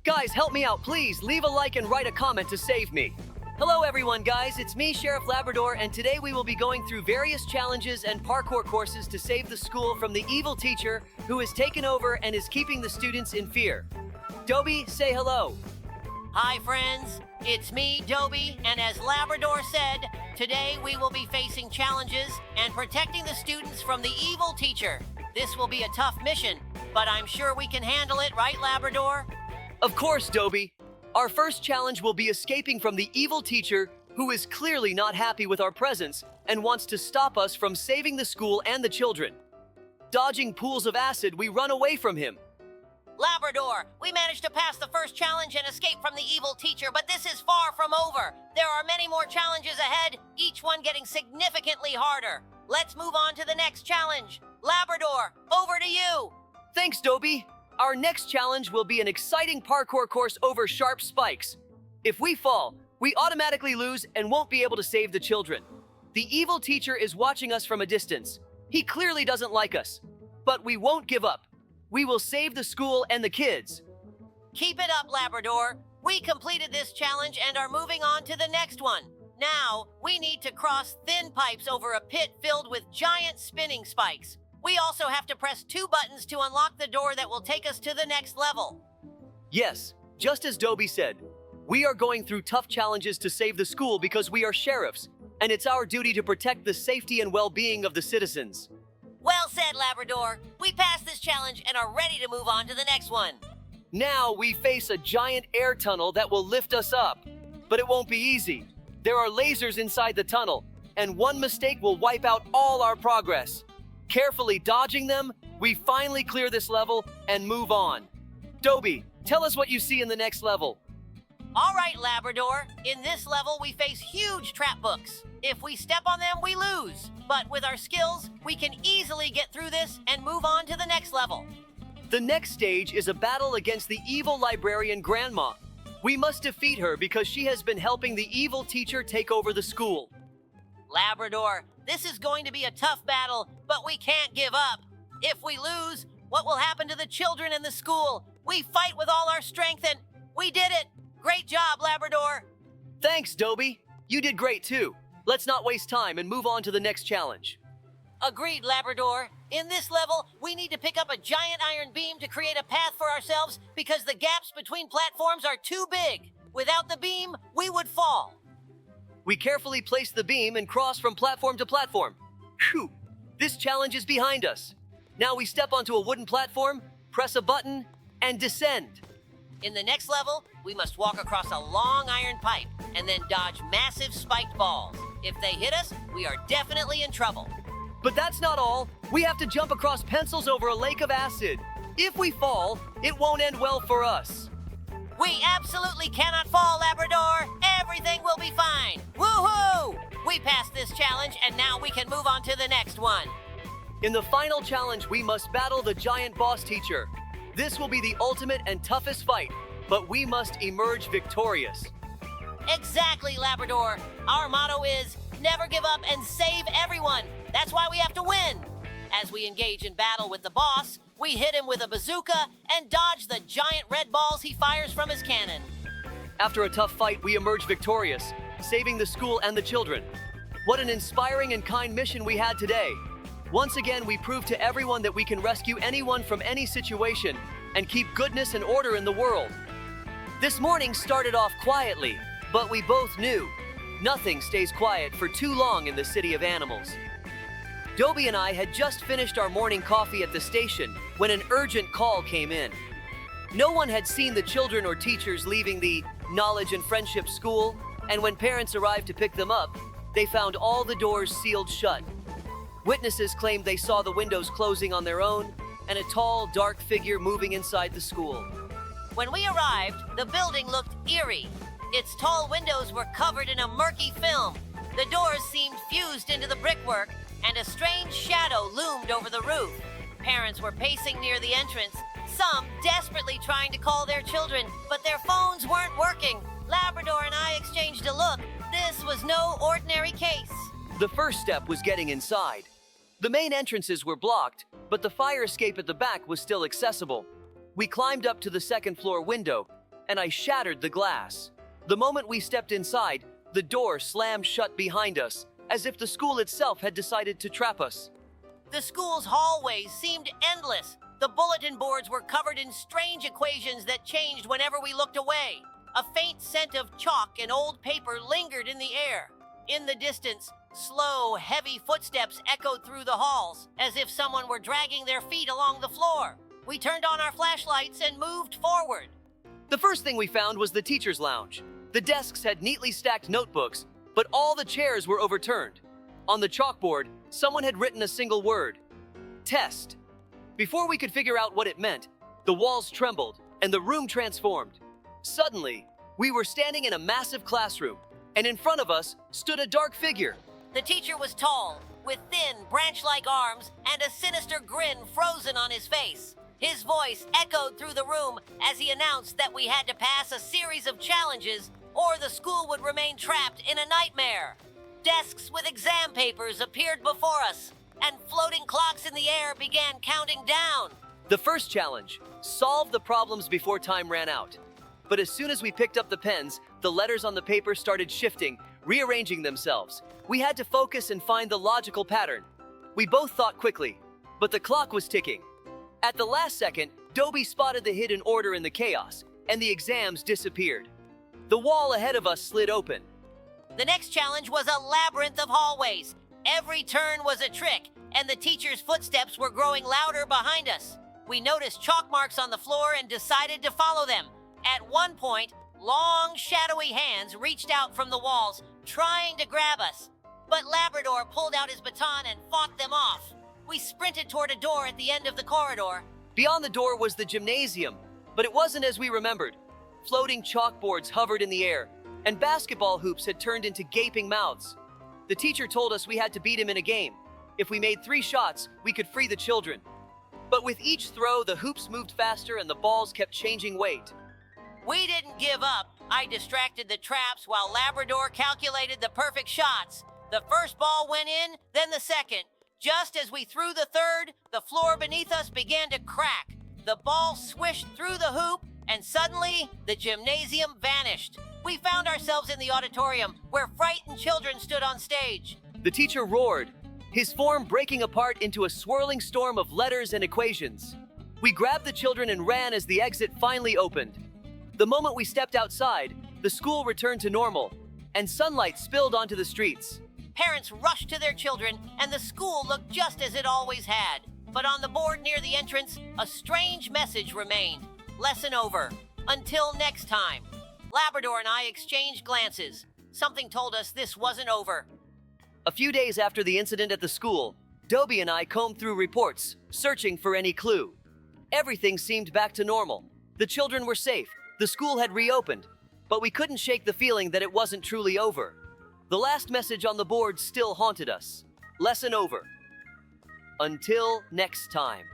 Guys, help me out, please. Leave a like and write a comment to save me. Hello everyone, guys. It's me, Sheriff Labrador, and today we will be going through various challenges and parkour courses to save the school from the evil teacher who has taken over and is keeping the students in fear. Dobie, say hello. Hi friends, it's me, Dobie, and as Labrador said, today we will be facing challenges and protecting the students from the evil teacher. This will be a tough mission, but I'm sure we can handle it, right, Labrador? Of course, Dobie. Our first challenge will be escaping from the evil teacher who is clearly not happy with our presence and wants to stop us from saving the school and the children. Dodging pools of acid, we run away from him. Labrador, we managed to pass the first challenge and escape from the evil teacher, but this is far from over. There are many more challenges ahead, each one getting significantly harder. Let's move on to the next challenge. Labrador, over to you. Thanks, Dobie. Our next challenge will be an exciting parkour course over sharp spikes. If we fall, we automatically lose and won't be able to save the children. The evil teacher is watching us from a distance. He clearly doesn't like us. But we won't give up. We will save the school and the kids. Keep it up, Labrador. We completed this challenge and are moving on to the next one. Now, we need to cross thin pipes over a pit filled with giant spinning spikes. We also have to press 2 buttons to unlock the door that will take us to the next level. Yes, just as Dobie said, we are going through tough challenges to save the school because we are sheriffs, and it's our duty to protect the safety and well-being of the citizens. Well said, Labrador. We passed this challenge and are ready to move on to the next one. Now we face a giant air tunnel that will lift us up, but it won't be easy. There are lasers inside the tunnel, and one mistake will wipe out all our progress. Carefully dodging them, we finally clear this level and move on. Dobie, tell us what you see in the next level. All right, Labrador. In this level, we face huge trap books. If we step on them, we lose. But with our skills, we can easily get through this and move on to the next level. The next stage is a battle against the evil librarian Grandma. We must defeat her because she has been helping the evil teacher take over the school. Labrador, this is going to be a tough battle, but we can't give up. If we lose, what will happen to the children in the school? We fight with all our strength and we did it! Great job, Labrador! Thanks, Dobie. You did great too. Let's not waste time and move on to the next challenge. Agreed, Labrador. In this level, we need to pick up a giant iron beam to create a path for ourselves because the gaps between platforms are too big. Without the beam, we would fall. We carefully place the beam and cross from platform to platform. Phew! This challenge is behind us. Now we step onto a wooden platform, press a button, and descend. In the next level, we must walk across a long iron pipe and then dodge massive spiked balls. If they hit us, we are definitely in trouble. But that's not all. We have to jump across pencils over a lake of acid. If we fall, it won't end well for us. We absolutely cannot fall, Labrador. Everything will be fine. Woohoo! We passed this challenge and now we can move on to the next one. In the final challenge, we must battle the giant boss teacher. This will be the ultimate and toughest fight, but we must emerge victorious. Exactly, Labrador. Our motto is, never give up and save everyone. That's why we have to win. As we engage in battle with the boss, we hit him with a bazooka and dodge the giant red balls he fires from his cannon. After a tough fight, we emerge victorious, saving the school and the children. What an inspiring and kind mission we had today. Once again, we proved to everyone that we can rescue anyone from any situation and keep goodness and order in the world. This morning started off quietly, but we both knew nothing stays quiet for too long in the city of animals. Dobie and I had just finished our morning coffee at the station when an urgent call came in. No one had seen the children or teachers leaving the Knowledge and Friendship School, and when parents arrived to pick them up, they found all the doors sealed shut. Witnesses claimed they saw the windows closing on their own and a tall, dark figure moving inside the school. When we arrived, the building looked eerie. Its tall windows were covered in a murky film. The doors seemed fused into the brickwork, and a strange shadow loomed over the roof. Parents were pacing near the entrance, some desperately trying to call their children, but their phones weren't working. Labrador and I exchanged a look. This was no ordinary case. The first step was getting inside. The main entrances were blocked, but the fire escape at the back was still accessible. We climbed up to the second floor window and I shattered the glass. The moment we stepped inside, the door slammed shut behind us, as if the school itself had decided to trap us. The school's hallways seemed endless. The bulletin boards were covered in strange equations that changed whenever we looked away. A faint scent of chalk and old paper lingered in the air. In the distance, slow, heavy footsteps echoed through the halls, as if someone were dragging their feet along the floor. We turned on our flashlights and moved forward. The first thing we found was the teacher's lounge. The desks had neatly stacked notebooks, but all the chairs were overturned. On the chalkboard, someone had written a single word: test. Before we could figure out what it meant, the walls trembled and the room transformed. Suddenly, we were standing in a massive classroom, and in front of us stood a dark figure. The teacher was tall, with thin, branch-like arms and a sinister grin frozen on his face. His voice echoed through the room as he announced that we had to pass a series of challenges or the school would remain trapped in a nightmare. Desks with exam papers appeared before us, and floating clocks in the air began counting down. The first challenge: solve the problems before time ran out. But as soon as we picked up the pens, the letters on the paper started shifting, rearranging themselves. We had to focus and find the logical pattern. We both thought quickly, but the clock was ticking. At the last second, Dobie spotted the hidden order in the chaos, and the exams disappeared. The wall ahead of us slid open. The next challenge was a labyrinth of hallways. Every turn was a trick, and the teacher's footsteps were growing louder behind us. We noticed chalk marks on the floor and decided to follow them. At one point, long, shadowy hands reached out from the walls, trying to grab us. But Labrador pulled out his baton and fought them off. We sprinted toward a door at the end of the corridor. Beyond the door was the gymnasium, but it wasn't as we remembered. Floating chalkboards hovered in the air, and basketball hoops had turned into gaping mouths. The teacher told us we had to beat him in a game. If we made 3 shots, we could free the children. But with each throw, the hoops moved faster and the balls kept changing weight. We didn't give up. I distracted the traps while Labrador calculated the perfect shots. The first ball went in, then the second. Just as we threw the third, the floor beneath us began to crack. The ball swished through the hoop, and suddenly, the gymnasium vanished. We found ourselves in the auditorium, where frightened children stood on stage. The teacher roared, his form breaking apart into a swirling storm of letters and equations. We grabbed the children and ran as the exit finally opened. The moment we stepped outside, the school returned to normal, and sunlight spilled onto the streets. Parents rushed to their children, and the school looked just as it always had. But on the board near the entrance, a strange message remained. Lesson over. Until next time. Labrador and I exchanged glances. Something told us this wasn't over. A few days after the incident at the school, Dobie and I combed through reports, searching for any clue. Everything seemed back to normal. The children were safe, the school had reopened, but we couldn't shake the feeling that it wasn't truly over. The last message on the board still haunted us. Lesson over. Until next time.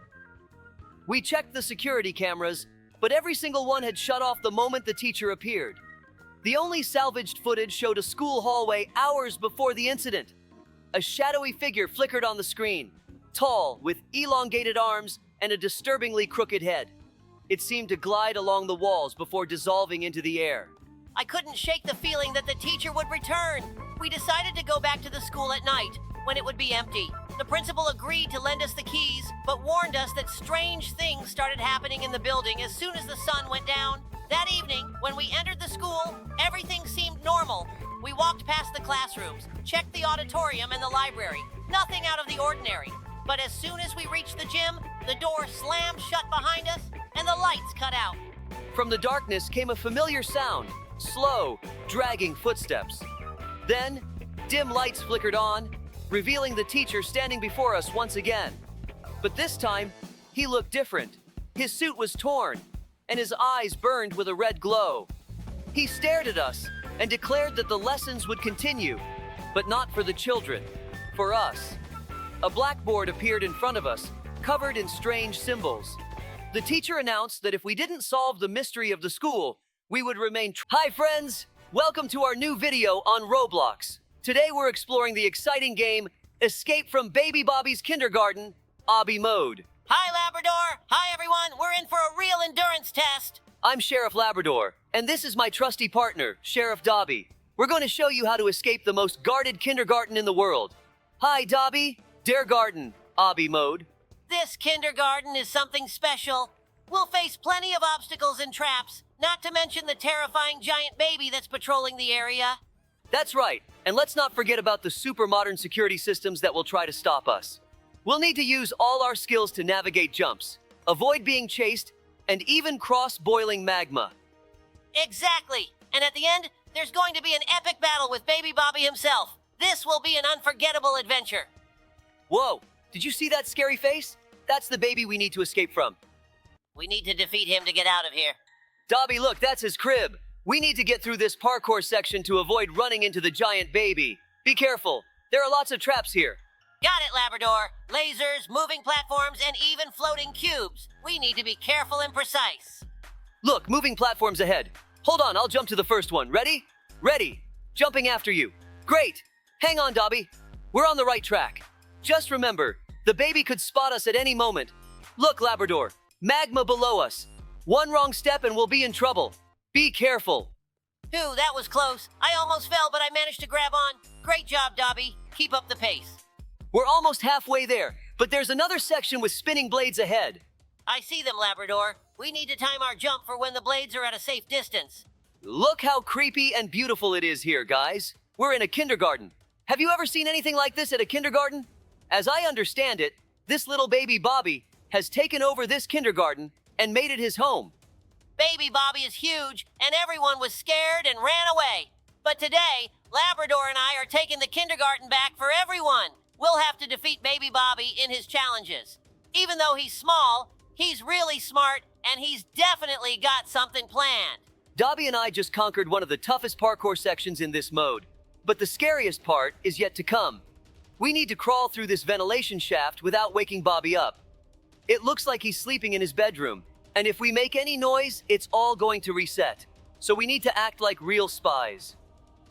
We checked the security cameras, but every single one had shut off the moment the teacher appeared. The only salvaged footage showed a school hallway hours before the incident. A shadowy figure flickered on the screen, tall, with elongated arms and a disturbingly crooked head. It seemed to glide along the walls before dissolving into the air. I couldn't shake the feeling that the teacher would return. We decided to go back to the school at night, when it would be empty. The principal agreed to lend us the keys, but warned us that strange things started happening in the building as soon as the sun went down. That evening, when we entered the school, everything seemed normal. We walked past the classrooms, checked the auditorium and the library. Nothing out of the ordinary. But as soon as we reached the gym, the door slammed shut behind us and the lights cut out. From the darkness came a familiar sound, slow, dragging footsteps. Then, dim lights flickered on, revealing the teacher standing before us once again. But this time, he looked different. His suit was torn, and his eyes burned with a red glow. He stared at us and declared that the lessons would continue, but not for the children, for us. A blackboard appeared in front of us, covered in strange symbols. The teacher announced that if we didn't solve the mystery of the school, we would remain Hi friends! Welcome to our new video on Roblox. Today we're exploring the exciting game, Escape from Baby Bobby's Kindergarten, Obby Mode. Hi, Labrador. Hi, everyone. We're in for a real endurance test. I'm Sheriff Labrador, and this is my trusty partner, Sheriff Dobie. We're going to show you how to escape the most guarded kindergarten in the world. Hi, Dobie. Der Garten, obby mode. This kindergarten is something special. We'll face plenty of obstacles and traps, not to mention the terrifying giant baby that's patrolling the area. That's right, and let's not forget about the super modern security systems that will try to stop us. We'll need to use all our skills to navigate jumps, avoid being chased, and even cross boiling magma. Exactly. And at the end, there's going to be an epic battle with Baby Bobby himself. This will be an unforgettable adventure. Whoa, did you see that scary face? That's the baby we need to escape from. We need to defeat him to get out of here. Dobie, look, that's his crib. We need to get through this parkour section to avoid running into the giant baby. Be careful. There are lots of traps here. Got it, Labrador. Lasers, moving platforms, and even floating cubes. We need to be careful and precise. Look, moving platforms ahead. Hold on, I'll jump to the first one. Ready? Ready. Jumping after you. Great. Hang on, Dobie. We're on the right track. Just remember, the baby could spot us at any moment. Look, Labrador. Magma below us. One wrong step and we'll be in trouble. Be careful. Phew, that was close. I almost fell, but I managed to grab on. Great job, Dobie. Keep up the pace. We're almost halfway there, but there's another section with spinning blades ahead. I see them, Labrador. We need to time our jump for when the blades are at a safe distance. Look how creepy and beautiful it is here, guys. We're in a kindergarten. Have you ever seen anything like this at a kindergarten? As I understand it, this little baby Bobby has taken over this kindergarten and made it his home. Baby Bobby is huge, and everyone was scared and ran away. But today, Labrador and I are taking the kindergarten back for everyone. We'll have to defeat Baby Bobby in his challenges. Even though he's small, he's really smart, and he's definitely got something planned. Dobie and I just conquered one of the toughest parkour sections in this mode, but the scariest part is yet to come. We need to crawl through this ventilation shaft without waking Bobby up. It looks like he's sleeping in his bedroom, and if we make any noise, it's all going to reset. So we need to act like real spies.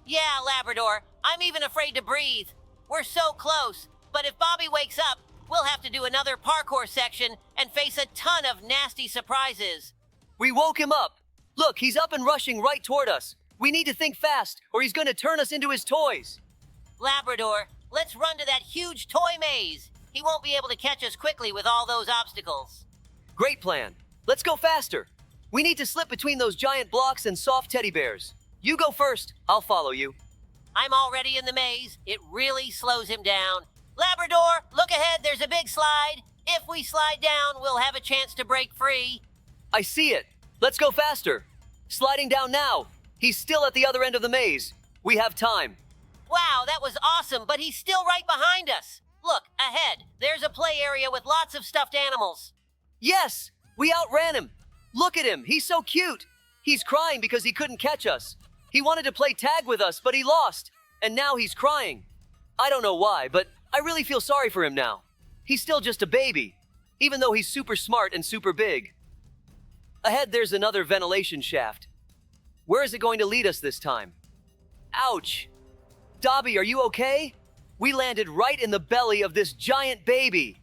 Yeah, Labrador, I'm even afraid to breathe. We're so close, but if Bobby wakes up, we'll have to do another parkour section and face a ton of nasty surprises. We woke him up. Look, he's up and rushing right toward us. We need to think fast, or he's going to turn us into his toys. Labrador, let's run to that huge toy maze. He won't be able to catch us quickly with all those obstacles. Great plan. Let's go faster. We need to slip between those giant blocks and soft teddy bears. You go first. I'll follow you. I'm already in the maze. It really slows him down. Labrador, look ahead. There's a big slide. If we slide down, we'll have a chance to break free. I see it. Let's go faster. Sliding down now. He's still at the other end of the maze. We have time. Wow, that was awesome, but he's still right behind us. Look, ahead. There's a play area with lots of stuffed animals. Yes! We outran him. Look at him. He's so cute. He's crying because he couldn't catch us. He wanted to play tag with us, but he lost. And now he's crying. I don't know why, but I really feel sorry for him now. He's still just a baby, even though he's super smart and super big. Ahead, there's another ventilation shaft. Where is it going to lead us this time? Ouch! Dobie, are you okay? We landed right in the belly of this giant baby.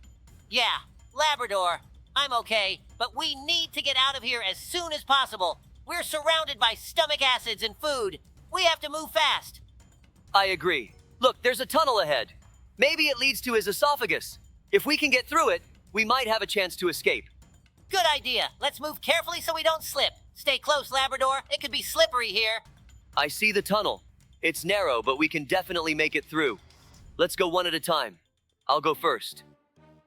Yeah, Labrador, I'm okay, but we need to get out of here as soon as possible. We're surrounded by stomach acids and food. We have to move fast. I agree. Look, there's a tunnel ahead. Maybe it leads to his esophagus. If we can get through it, we might have a chance to escape. Good idea. Let's move carefully so we don't slip. Stay close, Labrador. It could be slippery here. I see the tunnel. It's narrow, but we can definitely make it through. Let's go one at a time. I'll go first.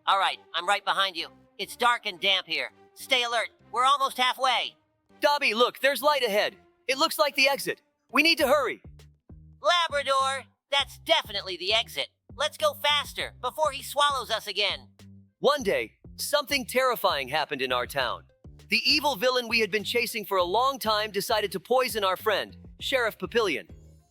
All right, I'm right behind you. It's dark and damp here. Stay alert. We're almost halfway. Dobie, look, there's light ahead. It looks like the exit. We need to hurry. Labrador, that's definitely the exit. Let's go faster before he swallows us again. One day, something terrifying happened in our town. The evil villain we had been chasing for a long time decided to poison our friend, Sheriff Papillion.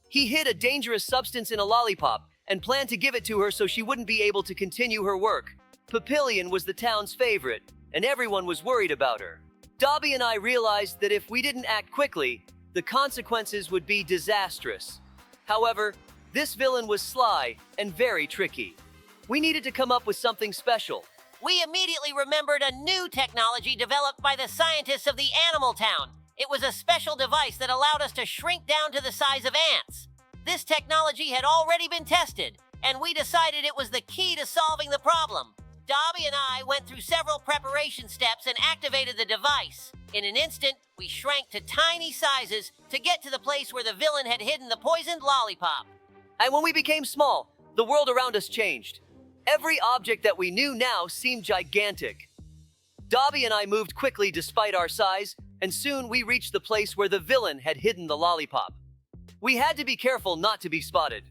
He hid a dangerous substance in a lollipop and planned to give it to her so she wouldn't be able to continue her work. Papillion was the town's favorite, and everyone was worried about her. Dobie and I realized that if we didn't act quickly, the consequences would be disastrous. However, this villain was sly and very tricky. We needed to come up with something special. We immediately remembered a new technology developed by the scientists of the Animal Town. It was a special device that allowed us to shrink down to the size of ants. This technology had already been tested, and we decided it was the key to solving the problem. Dobie and I went through several preparation steps and activated the device. In an instant, we shrank to tiny sizes to get to the place where the villain had hidden the poisoned lollipop. And when we became small, the world around us changed. Every object that we knew now seemed gigantic. Dobie and I moved quickly despite our size, and soon we reached the place where the villain had hidden the lollipop. We had to be careful not to be spotted.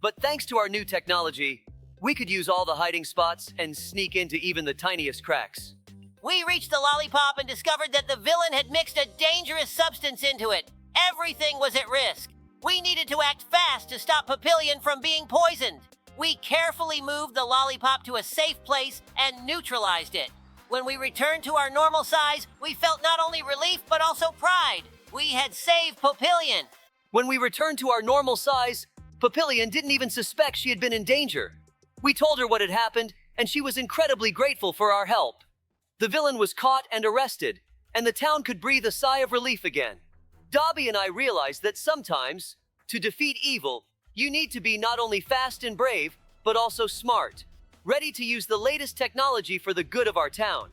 But thanks to our new technology, we could use all the hiding spots and sneak into even the tiniest cracks. We reached the lollipop and discovered that the villain had mixed a dangerous substance into it. Everything was at risk. We needed to act fast to stop Papillion from being poisoned. We carefully moved the lollipop to a safe place and neutralized it. When we returned to our normal size, we felt not only relief but also pride. We had saved Papillion. When we returned to our normal size, Papillion didn't even suspect she had been in danger. We told her what had happened, and she was incredibly grateful for our help. The villain was caught and arrested, and the town could breathe a sigh of relief again. Dobie and I realized that sometimes, to defeat evil, you need to be not only fast and brave, but also smart, ready to use the latest technology for the good of our town.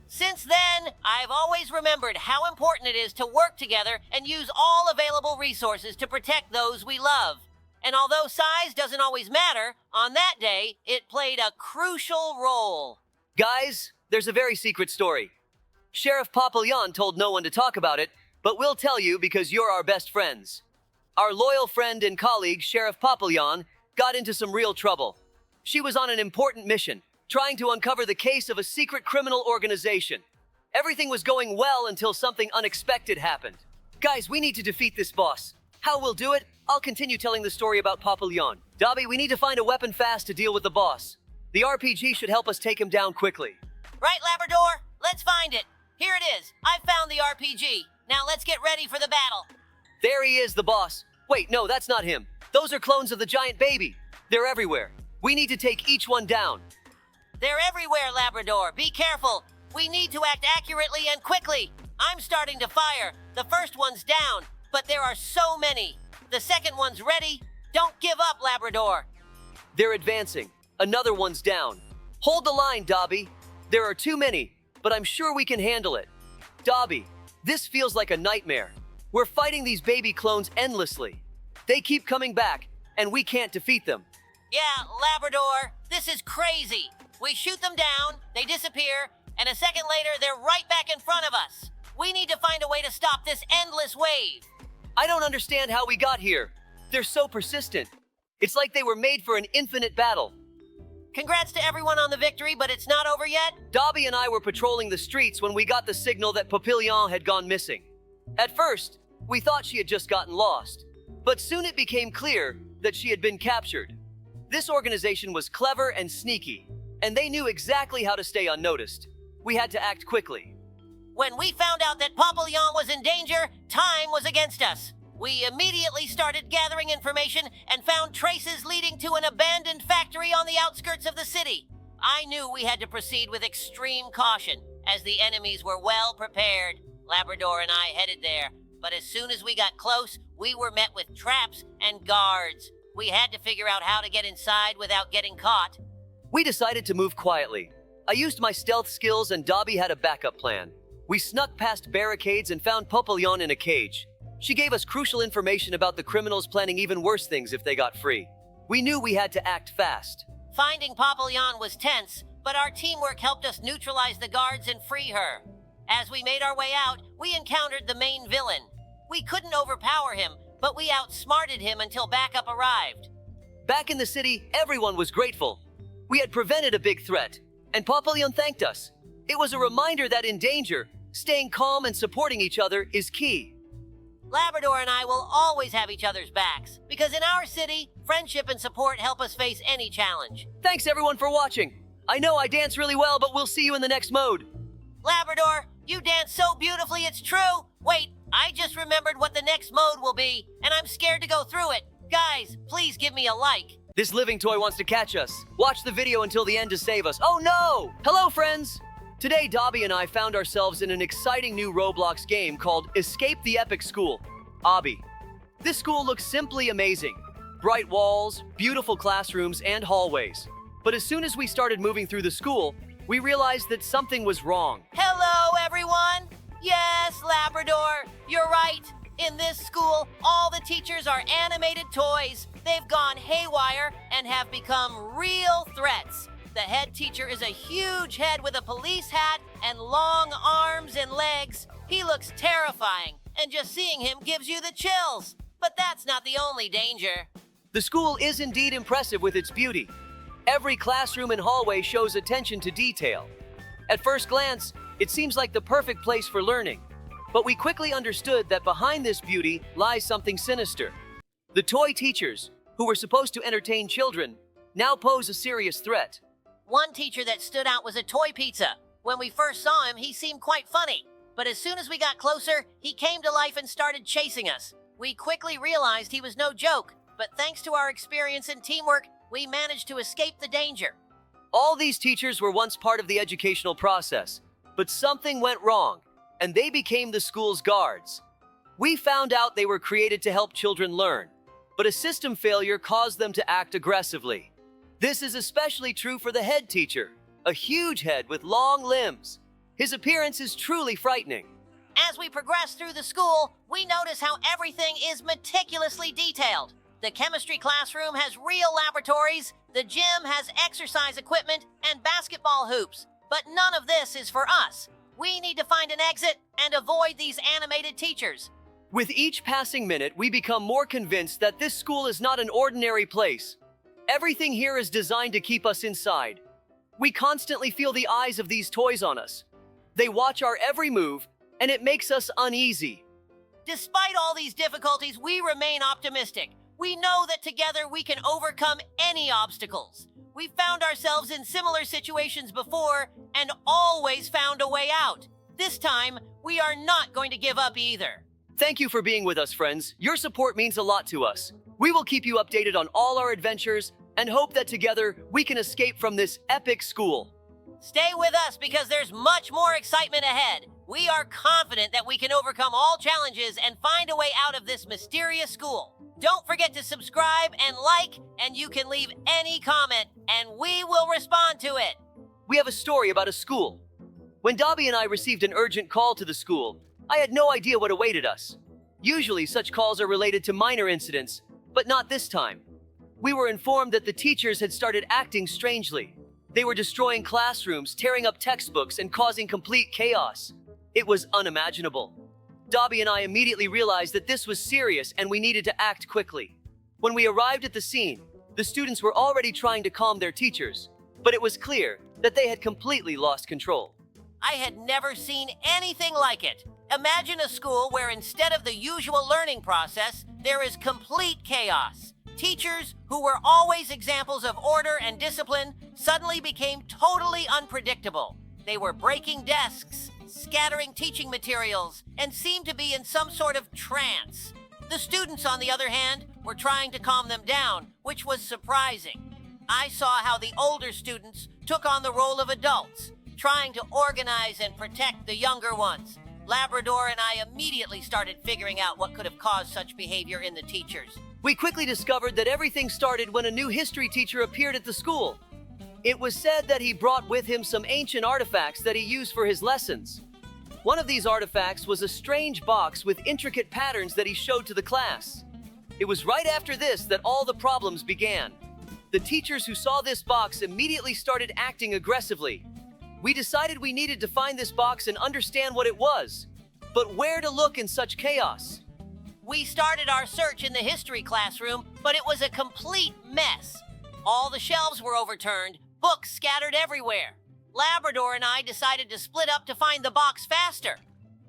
Since then, I've always remembered how important it is to work together and use all available resources to protect those we love. And although size doesn't always matter, on that day, it played a crucial role. Guys, there's a very secret story. Sheriff Papillon told no one to talk about it, but we'll tell you because you're our best friends. Our loyal friend and colleague, Sheriff Papillon, got into some real trouble. She was on an important mission, trying to uncover the case of a secret criminal organization. Everything was going well until something unexpected happened. Guys, we need to defeat this boss. How we'll do it? I'll continue telling the story about Papillon. Dobie, we need to find a weapon fast to deal with the boss. The RPG should help us take him down quickly. Right, Labrador? Let's find it. Here it is. I've found the RPG. Now let's get ready for the battle. There he is, the boss. Wait, no, that's not him. Those are clones of the giant baby. They're everywhere. We need to take each one down. They're everywhere, Labrador. Be careful. We need to act accurately and quickly. I'm starting to fire. The first one's down, but there are so many. The second one's ready. Don't give up, Labrador. They're advancing. Another one's down. Hold the line, Dobie. There are too many, but I'm sure we can handle it. Dobie, this feels like a nightmare. We're fighting these baby clones endlessly. They keep coming back, and we can't defeat them. Yeah, Labrador, this is crazy. We shoot them down, they disappear, and a second later, they're right back in front of us. We need to find a way to stop this endless wave. I don't understand how we got here. They're so persistent. It's like they were made for an infinite battle. Congrats to everyone on the victory, but it's not over yet. Dobie and I were patrolling the streets when we got the signal that Papillon had gone missing. At first, we thought she had just gotten lost, but soon it became clear that she had been captured. This organization was clever and sneaky, and they knew exactly how to stay unnoticed. We had to act quickly. When we found out that Papillon was in danger, time was against us. We immediately started gathering information and found traces leading to an abandoned factory on the outskirts of the city. I knew we had to proceed with extreme caution, as the enemies were well prepared. Labrador and I headed there, but as soon as we got close, we were met with traps and guards. We had to figure out how to get inside without getting caught. We decided to move quietly. I used my stealth skills and Dobie had a backup plan. We snuck past barricades and found Papillon in a cage. She gave us crucial information about the criminals planning even worse things if they got free. We knew we had to act fast. Finding Papillon was tense, but our teamwork helped us neutralize the guards and free her. As we made our way out, we encountered the main villain. We couldn't overpower him, but we outsmarted him until backup arrived. Back in the city, everyone was grateful. We had prevented a big threat, and Papillon thanked us. It was a reminder that in danger, staying calm and supporting each other is key. Labrador and I will always have each other's backs, because in our city, friendship and support help us face any challenge. Thanks everyone for watching. I know I dance really well, but we'll see you in the next mode. Labrador, you dance so beautifully it's true. Wait, I just remembered what the next mode will be, and I'm scared to go through it. Guys, please give me a like. This living toy wants to catch us. Watch the video until the end to save us. Oh no! Hello, friends! Today, Dobie and I found ourselves in an exciting new Roblox game called Escape the Epic School, Obby. This school looks simply amazing. Bright walls, beautiful classrooms, and hallways. But as soon as we started moving through the school, we realized that something was wrong. Hello, everyone! Yes, Labrador, you're right. In this school, all the teachers are animated toys. They've gone haywire and have become real threats. The head teacher is a huge head with a police hat and long arms and legs. He looks terrifying, and just seeing him gives you the chills. But that's not the only danger. The school is indeed impressive with its beauty. Every classroom and hallway shows attention to detail. At first glance, it seems like the perfect place for learning. But we quickly understood that behind this beauty lies something sinister. The toy teachers, who were supposed to entertain children, now pose a serious threat. One teacher that stood out was a toy pizza. When we first saw him, he seemed quite funny. But as soon as we got closer, he came to life and started chasing us. We quickly realized he was no joke, but thanks to our experience and teamwork, we managed to escape the danger. All these teachers were once part of the educational process, but something went wrong, and they became the school's guards. We found out they were created to help children learn, but a system failure caused them to act aggressively. This is especially true for the head teacher, a huge head with long limbs. His appearance is truly frightening. As we progress through the school, we notice how everything is meticulously detailed. The chemistry classroom has real laboratories, the gym has exercise equipment and basketball hoops. But none of this is for us. We need to find an exit and avoid these animated teachers. With each passing minute, we become more convinced that this school is not an ordinary place. Everything here is designed to keep us inside. We constantly feel the eyes of these toys on us. They watch our every move, and it makes us uneasy. Despite all these difficulties, we remain optimistic. We know that together we can overcome any obstacles. We've found ourselves in similar situations before and always found a way out. This time, we are not going to give up either. Thank you for being with us, friends. Your support means a lot to us. We will keep you updated on all our adventures and hope that together we can escape from this epic school. Stay with us because there's much more excitement ahead. We are confident that we can overcome all challenges and find a way out of this mysterious school. Don't forget to subscribe and like, and you can leave any comment, and we will respond to it. We have a story about a school. When Dobie and I received an urgent call to the school, I had no idea what awaited us. Usually such calls are related to minor incidents, but not this time. We were informed that the teachers had started acting strangely. They were destroying classrooms, tearing up textbooks, and causing complete chaos. It was unimaginable. Dobie and I immediately realized that this was serious and we needed to act quickly. When we arrived at the scene, the students were already trying to calm their teachers, but it was clear that they had completely lost control. I had never seen anything like it. Imagine a school where instead of the usual learning process, there is complete chaos. Teachers, who were always examples of order and discipline, suddenly became totally unpredictable. They were breaking desks, scattering teaching materials, and seemed to be in some sort of trance. The students, on the other hand, were trying to calm them down, which was surprising. I saw how the older students took on the role of adults, trying to organize and protect the younger ones. Labrador and I immediately started figuring out what could have caused such behavior in the teachers. We quickly discovered that everything started when a new history teacher appeared at the school. It was said that he brought with him some ancient artifacts that he used for his lessons. One of these artifacts was a strange box with intricate patterns that he showed to the class. It was right after this that all the problems began. The teachers who saw this box immediately started acting aggressively. We decided we needed to find this box and understand what it was. But where to look in such chaos? We started our search in the history classroom, but it was a complete mess. All the shelves were overturned, books scattered everywhere. Labrador and I decided to split up to find the box faster.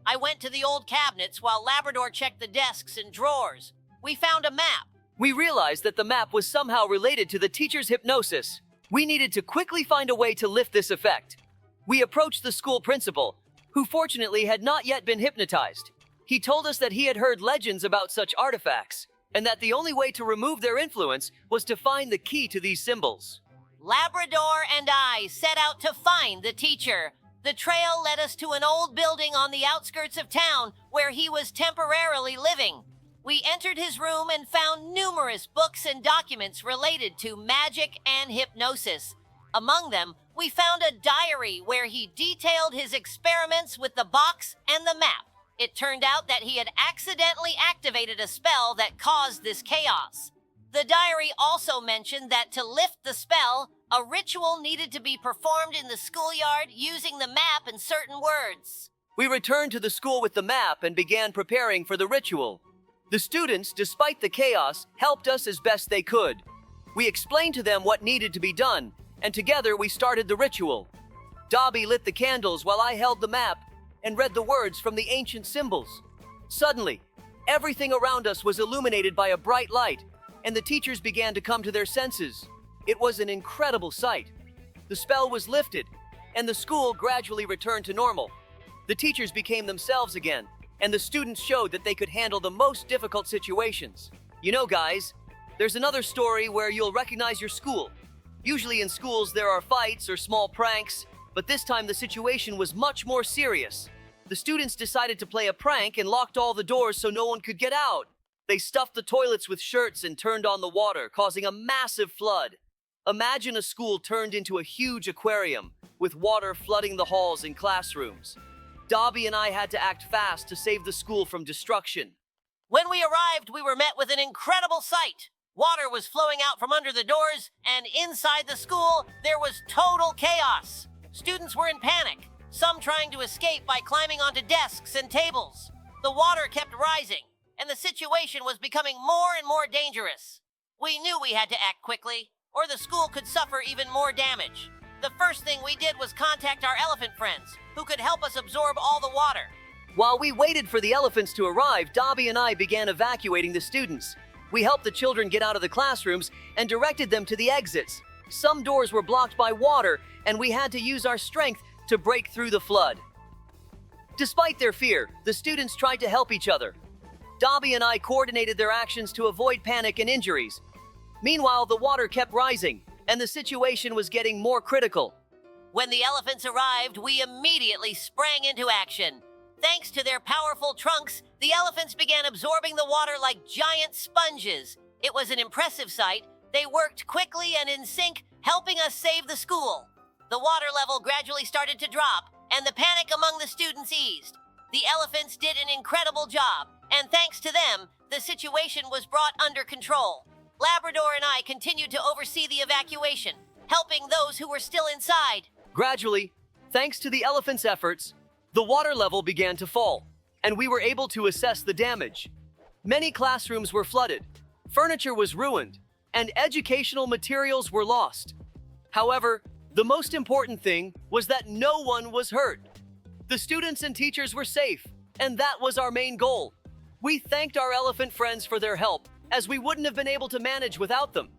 I went to the old cabinets while Labrador checked the desks and drawers. We found a map. We realized that the map was somehow related to the teacher's hypnosis. We needed to quickly find a way to lift this effect. We approached the school principal, who fortunately had not yet been hypnotized. He told us that he had heard legends about such artifacts, and that the only way to remove their influence was to find the key to these symbols. Labrador and I set out to find the teacher, The trail led us to an old building on the outskirts of town where he was temporarily living. We entered his room and found numerous books and documents related to magic and hypnosis. Among them, we found a diary where he detailed his experiments with the box and the map. It turned out that he had accidentally activated a spell that caused this chaos. The diary also mentioned that to lift the spell, a ritual needed to be performed in the schoolyard using the map and certain words. We returned to the school with the map and began preparing for the ritual. The students, despite the chaos, helped us as best they could. We explained to them what needed to be done, and together we started the ritual. Dobie lit the candles while I held the map and read the words from the ancient symbols. Suddenly, everything around us was illuminated by a bright light, and the teachers began to come to their senses. It was an incredible sight. The spell was lifted, and the school gradually returned to normal. The teachers became themselves again, and the students showed that they could handle the most difficult situations. You know, guys, there's another story where you'll recognize your school. Usually in schools there are fights or small pranks, but this time the situation was much more serious. The students decided to play a prank and locked all the doors so no one could get out. They stuffed the toilets with shirts and turned on the water, causing a massive flood. Imagine a school turned into a huge aquarium, with water flooding the halls and classrooms. Dobie and I had to act fast to save the school from destruction. When we arrived, we were met with an incredible sight. Water was flowing out from under the doors, and inside the school, there was total chaos. Students were in panic, some trying to escape by climbing onto desks and tables. The water kept rising, and the situation was becoming more and more dangerous. We knew we had to act quickly, or the school could suffer even more damage. The first thing we did was contact our elephant friends, who could help us absorb all the water. While we waited for the elephants to arrive, Dobie and I began evacuating the students. We helped the children get out of the classrooms and directed them to the exits. Some doors were blocked by water, and we had to use our strength to break through the flood. Despite their fear, the students tried to help each other. Dobie and I coordinated their actions to avoid panic and injuries. Meanwhile, the water kept rising, and the situation was getting more critical. When the elephants arrived, we immediately sprang into action. Thanks to their powerful trunks, the elephants began absorbing the water like giant sponges. It was an impressive sight. They worked quickly and in sync, helping us save the school. The water level gradually started to drop, and the panic among the students eased. The elephants did an incredible job, and thanks to them, the situation was brought under control. Labrador and I continued to oversee the evacuation, helping those who were still inside. Gradually, thanks to the elephants' efforts, the water level began to fall, and we were able to assess the damage. Many classrooms were flooded, furniture was ruined, and educational materials were lost. However, the most important thing was that no one was hurt. The students and teachers were safe, and that was our main goal. We thanked our elephant friends for their help, as we wouldn't have been able to manage without them.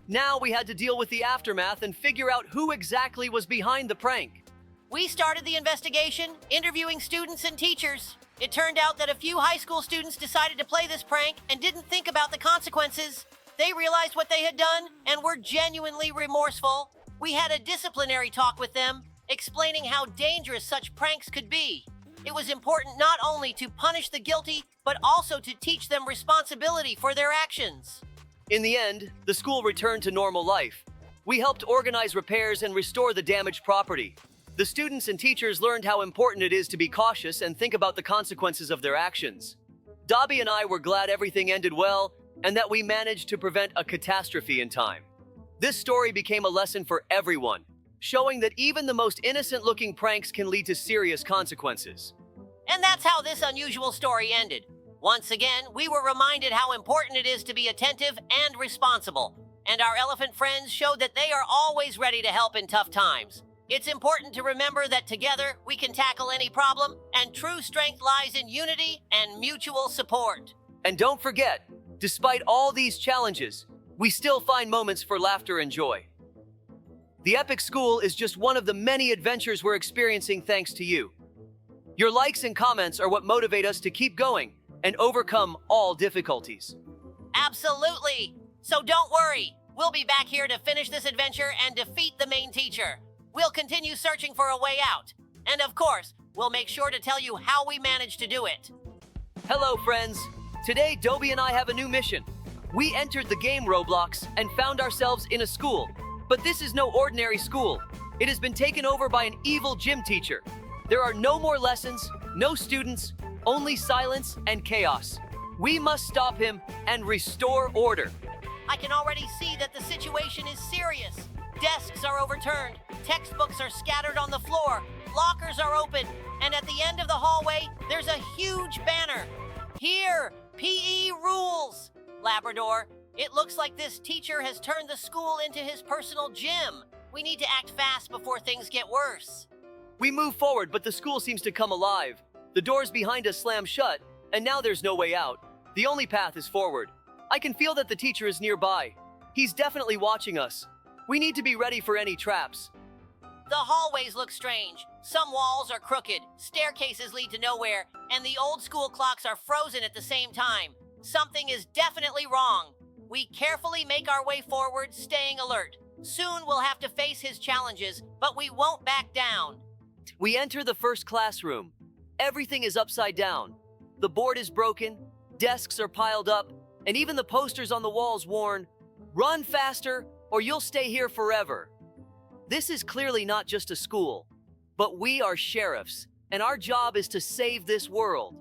Now we had to deal with the aftermath and figure out who exactly was behind the prank. We started the investigation, interviewing students and teachers. It turned out that a few high school students decided to play this prank and didn't think about the consequences. They realized what they had done and were genuinely remorseful. We had a disciplinary talk with them, explaining how dangerous such pranks could be. It was important not only to punish the guilty, but also to teach them responsibility for their actions. In the end, the school returned to normal life. We helped organize repairs and restore the damaged property. The students and teachers learned how important it is to be cautious and think about the consequences of their actions. Dobie and I were glad everything ended well and that we managed to prevent a catastrophe in time. This story became a lesson for everyone, showing that even the most innocent-looking pranks can lead to serious consequences. And that's how this unusual story ended. Once again, we were reminded how important it is to be attentive and responsible. And our elephant friends showed that they are always ready to help in tough times. It's important to remember that together we can tackle any problem, and true strength lies in unity and mutual support. And don't forget, despite all these challenges, we still find moments for laughter and joy. The Epic School is just one of the many adventures we're experiencing thanks to you. Your likes and comments are what motivate us to keep going and overcome all difficulties. Absolutely! So don't worry, we'll be back here to finish this adventure and defeat the main teacher. We'll continue searching for a way out. And of course, we'll make sure to tell you how we managed to do it. Hello, friends. Today, Dobie and I have a new mission. We entered the game Roblox and found ourselves in a school. But this is no ordinary school. It has been taken over by an evil gym teacher. There are no more lessons, no students, only silence and chaos. We must stop him and restore order. I can already see that the situation is serious. Desks are overturned, textbooks are scattered on the floor, lockers are open, and at the end of the hallway, there's a huge banner. Here, PE rules. Labrador, it looks like this teacher has turned the school into his personal gym. We need to act fast before things get worse. We move forward, but the school seems to come alive. The doors behind us slam shut, and now there's no way out. The only path is forward. I can feel that the teacher is nearby. He's definitely watching us. We need to be ready for any traps. The hallways look strange. Some walls are crooked, staircases lead to nowhere, and the old school clocks are frozen at the same time. Something is definitely wrong. We carefully make our way forward, staying alert. Soon we'll have to face his challenges, but we won't back down. We enter the first classroom. Everything is upside down. The board is broken, desks are piled up, and even the posters on the walls warn, "Run faster, or you'll stay here forever." This is clearly not just a school, but we are sheriffs, and our job is to save this world.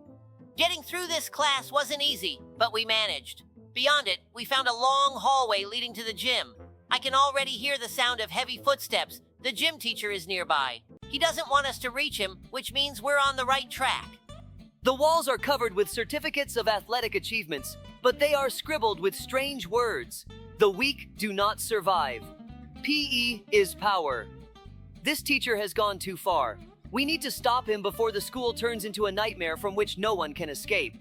Getting through this class wasn't easy, but we managed. Beyond it, we found a long hallway leading to the gym. I can already hear the sound of heavy footsteps. The gym teacher is nearby. He doesn't want us to reach him, which means we're on the right track. The walls are covered with certificates of athletic achievements, but they are scribbled with strange words. The weak do not survive. PE is power. This teacher has gone too far. We need to stop him before the school turns into a nightmare from which no one can escape.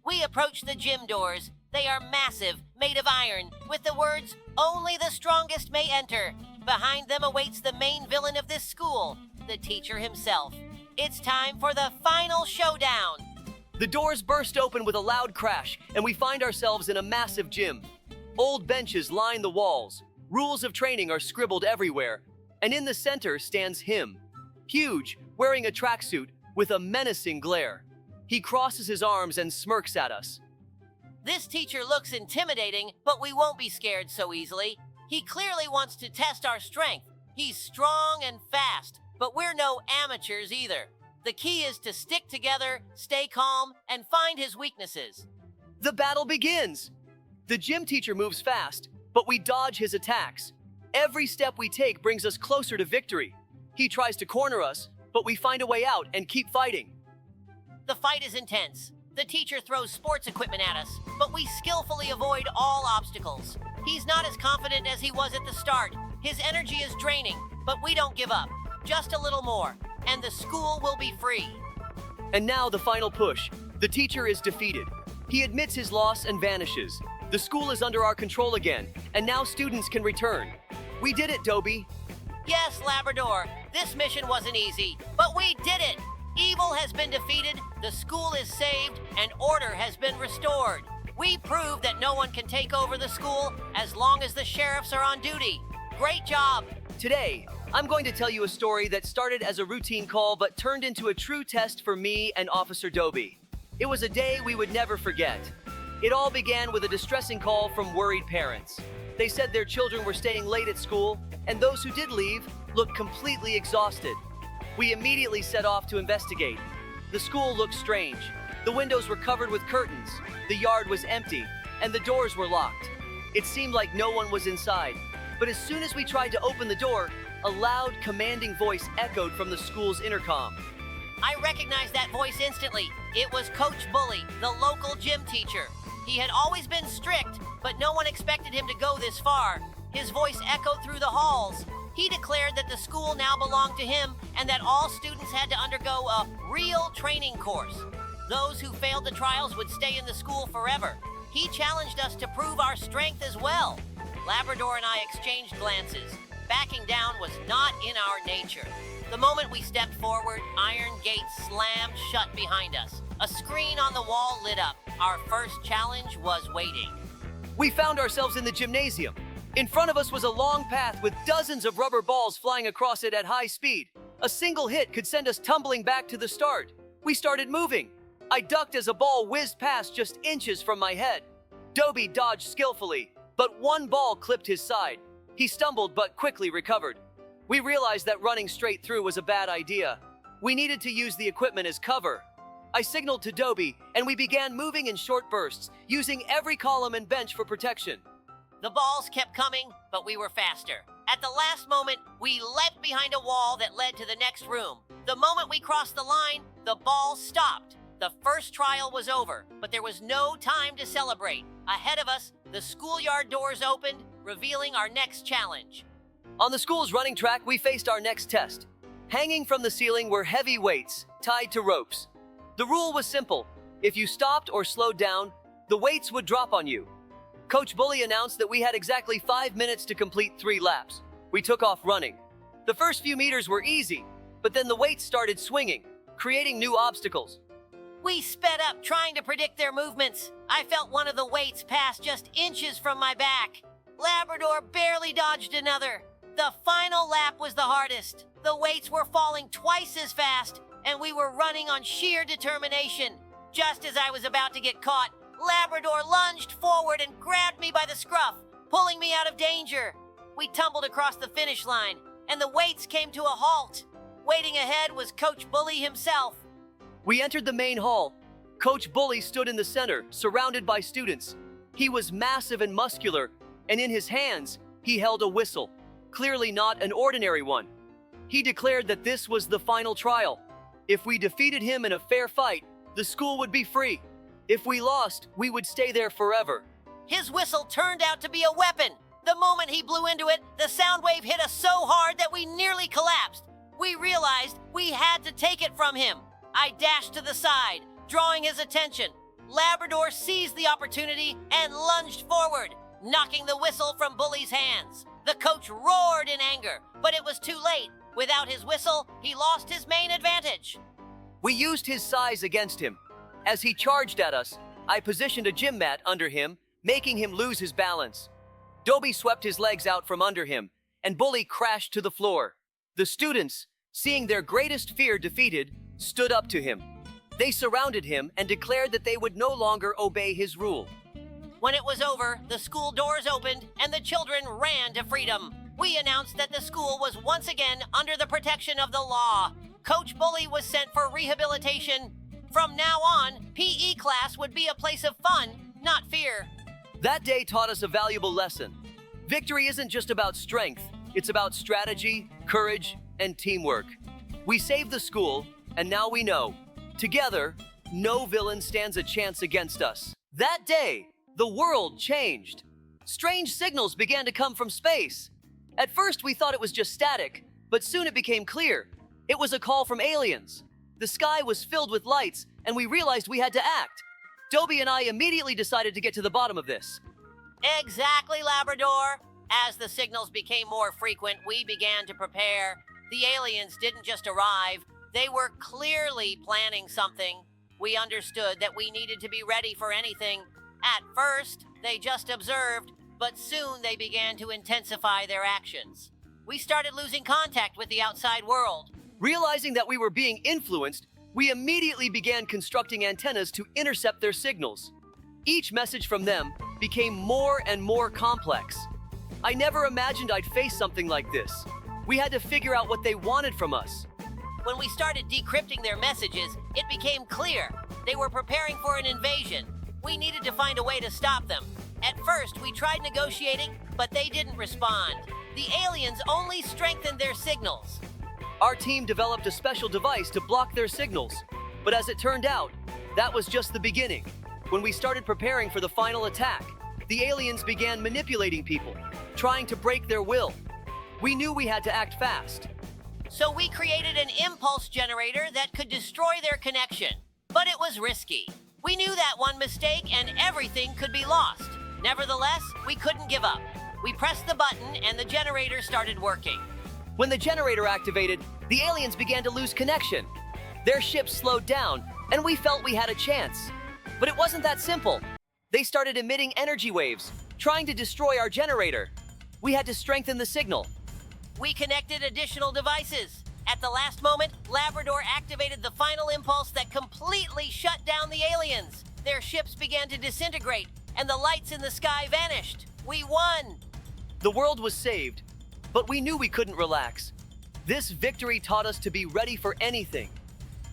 We approach the gym doors. They are massive, made of iron, with the words, "Only the strongest may enter." Behind them awaits the main villain of this school, the teacher himself. It's time for the final showdown. The doors burst open with a loud crash, and we find ourselves in a massive gym. Old benches line the walls. Rules of training are scribbled everywhere, and in the center stands him. Huge, wearing a tracksuit with a menacing glare. He crosses his arms and smirks at us. This teacher looks intimidating, but we won't be scared so easily. He clearly wants to test our strength. He's strong and fast, but we're no amateurs either. The key is to stick together, stay calm, and find his weaknesses. The battle begins. The gym teacher moves fast, but we dodge his attacks. Every step we take brings us closer to victory. He tries to corner us, but we find a way out and keep fighting. The fight is intense. The teacher throws sports equipment at us, but we skillfully avoid all obstacles. He's not as confident as he was at the start. His energy is draining, but we don't give up. Just a little more, and the school will be free. And now the final push. The teacher is defeated. He admits his loss and vanishes. The school is under our control again, and now students can return. We did it, Dobie. Yes, Labrador, this mission wasn't easy, but we did it! Evil has been defeated, the school is saved, and order has been restored. We proved that no one can take over the school as long as the sheriffs are on duty. Great job! Today, I'm going to tell you a story that started as a routine call but turned into a true test for me and Officer Dobie. It was a day we would never forget. It all began with a distressing call from worried parents. They said their children were staying late at school, and those who did leave looked completely exhausted. We immediately set off to investigate. The school looked strange. The windows were covered with curtains, the yard was empty, and the doors were locked. It seemed like no one was inside, but as soon as we tried to open the door, a loud, commanding voice echoed from the school's intercom. I recognized that voice instantly. It was Coach Bully, the local gym teacher. He had always been strict, but no one expected him to go this far. His voice echoed through the halls. He declared that the school now belonged to him and that all students had to undergo a real training course. Those who failed the trials would stay in the school forever. He challenged us to prove our strength as well. Labrador and I exchanged glances. Backing down was not in our nature. The moment we stepped forward, iron gates slammed shut behind us. A screen on the wall lit up. Our first challenge was waiting. We found ourselves in the gymnasium. In front of us was a long path with dozens of rubber balls flying across it at high speed. A single hit could send us tumbling back to the start. We started moving. I ducked as a ball whizzed past just inches from my head. Dobie dodged skillfully, but one ball clipped his side. He stumbled but quickly recovered. We realized that running straight through was a bad idea. We needed to use the equipment as cover. I signaled to Dobie, and we began moving in short bursts, using every column and bench for protection. The balls kept coming, but we were faster. At the last moment, we leapt behind a wall that led to the next room. The moment we crossed the line, the ball stopped. The first trial was over, but there was no time to celebrate. Ahead of us, the schoolyard doors opened, revealing our next challenge. On the school's running track, we faced our next test. Hanging from the ceiling were heavy weights, tied to ropes. The rule was simple. If you stopped or slowed down, the weights would drop on you. Coach Bully announced that we had exactly 5 minutes to complete 3 laps. We took off running. The first few meters were easy, but then the weights started swinging, creating new obstacles. We sped up, trying to predict their movements. I felt one of the weights pass just inches from my back. Labrador barely dodged another. The final lap was the hardest. The weights were falling twice as fast, and we were running on sheer determination. Just as I was about to get caught, Labrador lunged forward and grabbed me by the scruff, pulling me out of danger. We tumbled across the finish line, and the weights came to a halt. Waiting ahead was Coach Bully himself. We entered the main hall. Coach Bully stood in the center, surrounded by students. He was massive and muscular, and in his hands, he held a whistle, clearly not an ordinary one. He declared that this was the final trial. If we defeated him in a fair fight, the school would be free. If we lost, we would stay there forever. His whistle turned out to be a weapon. The moment he blew into it, the sound wave hit us so hard that we nearly collapsed. We realized we had to take it from him. I dashed to the side, drawing his attention. Labrador seized the opportunity and lunged forward, knocking the whistle from Bully's hands. The coach roared in anger, but it was too late. Without his whistle, he lost his main advantage. We used his size against him. As he charged at us, I positioned a gym mat under him, making him lose his balance. Dobie swept his legs out from under him, and Bully crashed to the floor. The students, seeing their greatest fear defeated, stood up to him. They surrounded him and declared that they would no longer obey his rule. When it was over, the school doors opened and the children ran to freedom. We announced that the school was once again under the protection of the law. Coach Bully was sent for rehabilitation. From now on, PE class would be a place of fun, not fear. That day taught us a valuable lesson. Victory isn't just about strength, it's about strategy, courage, and teamwork. We saved the school, and now we know, together, no villain stands a chance against us. That day, the world changed. Strange signals began to come from space. At first, we thought it was just static, but soon it became clear. It was a call from aliens. The sky was filled with lights, and we realized we had to act. Dobie and I immediately decided to get to the bottom of this. Exactly, Labrador. As the signals became more frequent, we began to prepare. The aliens didn't just arrive. They were clearly planning something. We understood that we needed to be ready for anything. At first, they just observed, but soon they began to intensify their actions. We started losing contact with the outside world. Realizing that we were being influenced, we immediately began constructing antennas to intercept their signals. Each message from them became more and more complex. I never imagined I'd face something like this. We had to figure out what they wanted from us. When we started decrypting their messages, it became clear. They were preparing for an invasion. We needed to find a way to stop them. At first, we tried negotiating, but they didn't respond. The aliens only strengthened their signals. Our team developed a special device to block their signals. But as it turned out, that was just the beginning. When we started preparing for the final attack, the aliens began manipulating people, trying to break their will. We knew we had to act fast. So we created an impulse generator that could destroy their connection. But it was risky. We knew that one mistake and everything could be lost. Nevertheless, we couldn't give up. We pressed the button and the generator started working. When the generator activated, the aliens began to lose connection. Their ships slowed down, and we felt we had a chance. But it wasn't that simple. They started emitting energy waves, trying to destroy our generator. We had to strengthen the signal. We connected additional devices. At the last moment, Labrador activated the final impulse that completely shut down the aliens. Their ships began to disintegrate, and the lights in the sky vanished. We won! The world was saved, but we knew we couldn't relax. This victory taught us to be ready for anything.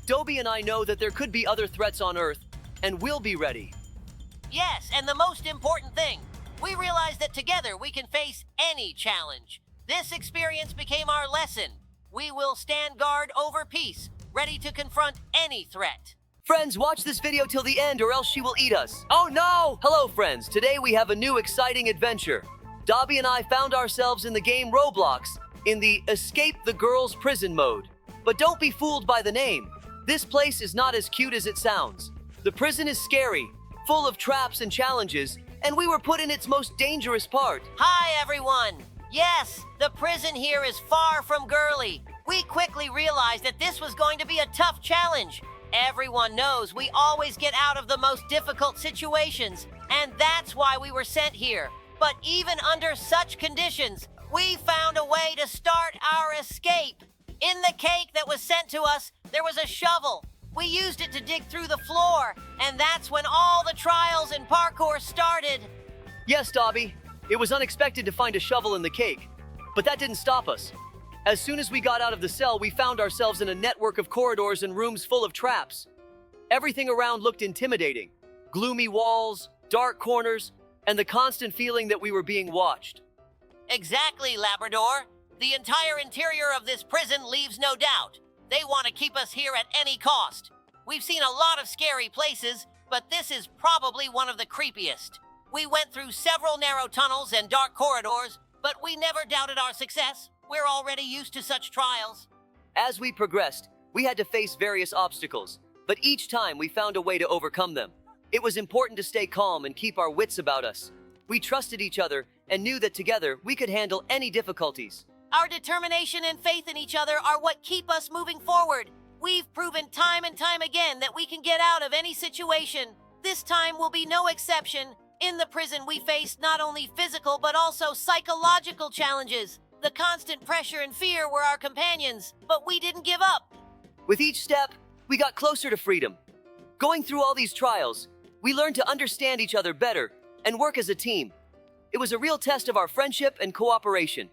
Dobie and I know that there could be other threats on Earth, and we'll be ready. Yes, and the most important thing, we realized that together we can face any challenge. This experience became our lesson. We will stand guard over peace, ready to confront any threat. Friends, watch this video till the end or else she will eat us. Oh no! Hello friends, today we have a new exciting adventure. Dobie and I found ourselves in the game Roblox, in the Escape the Girls Prison mode. But don't be fooled by the name. This place is not as cute as it sounds. The prison is scary, full of traps and challenges, and we were put in its most dangerous part. Hi everyone! Yes, the prison here is far from girly. We quickly realized that this was going to be a tough challenge. Everyone knows we always get out of the most difficult situations, and that's why we were sent here. But even under such conditions, we found a way to start our escape. In the cake that was sent to us, there was a shovel. We used it to dig through the floor, and that's when all the trials and parkour started. Yes, Dobie. It was unexpected to find a shovel in the cake, but that didn't stop us. As soon as we got out of the cell, we found ourselves in a network of corridors and rooms full of traps. Everything around looked intimidating. Gloomy walls, dark corners, and the constant feeling that we were being watched. Exactly, Labrador. The entire interior of this prison leaves no doubt. They want to keep us here at any cost. We've seen a lot of scary places, but this is probably one of the creepiest. We went through several narrow tunnels and dark corridors, but we never doubted our success. We're already used to such trials. As we progressed, we had to face various obstacles, but each time we found a way to overcome them. It was important to stay calm and keep our wits about us. We trusted each other and knew that together we could handle any difficulties. Our determination and faith in each other are what keep us moving forward. We've proven time and time again that we can get out of any situation. This time will be no exception. In the prison, we faced not only physical but also psychological challenges. The constant pressure and fear were our companions, but we didn't give up. With each step, we got closer to freedom. Going through all these trials, we learned to understand each other better and work as a team. It was a real test of our friendship and cooperation.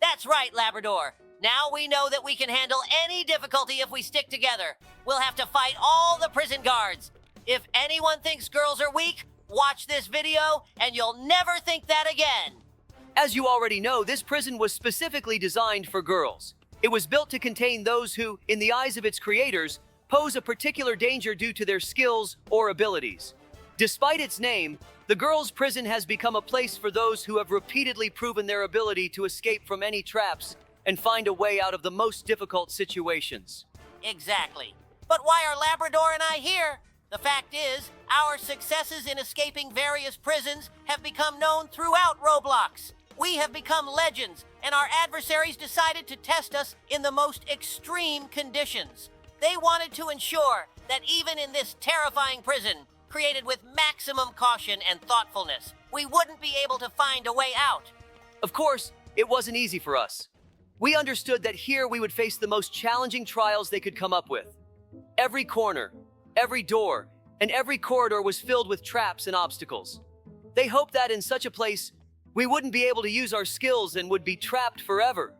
That's right, Labrador. Now we know that we can handle any difficulty if we stick together. We'll have to fight all the prison guards. If anyone thinks girls are weak, watch this video and you'll never think that again. As you already know, this prison was specifically designed for girls. It was built to contain those who, in the eyes of its creators, pose a particular danger due to their skills or abilities. Despite its name, the girls' prison has become a place for those who have repeatedly proven their ability to escape from any traps and find a way out of the most difficult situations. Exactly. But why are Labrador and I here? The fact is, our successes in escaping various prisons have become known throughout Roblox. We have become legends, and our adversaries decided to test us in the most extreme conditions. They wanted to ensure that even in this terrifying prison, created with maximum caution and thoughtfulness, we wouldn't be able to find a way out. Of course, it wasn't easy for us. We understood that here we would face the most challenging trials they could come up with. Every corner, every door, and every corridor was filled with traps and obstacles. They hoped that in such a place, we wouldn't be able to use our skills and would be trapped forever.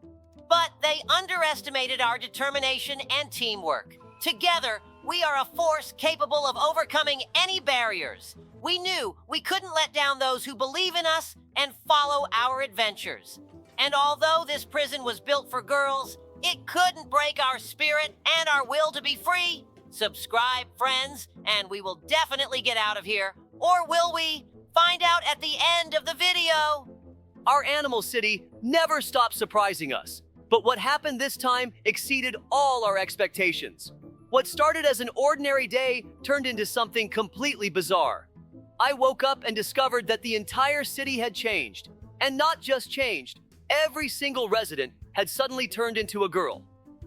But they underestimated our determination and teamwork. Together, we are a force capable of overcoming any barriers. We knew we couldn't let down those who believe in us and follow our adventures. And although this prison was built for girls, it couldn't break our spirit and our will to be free. Subscribe, friends, and we will definitely get out of here. Or will we? Find out at the end of the video. Our animal city never stopped surprising us. But what happened this time exceeded all our expectations. What started as an ordinary day turned into something completely bizarre. I woke up and discovered that the entire city had changed. And not just changed, every single resident had suddenly turned into a girl.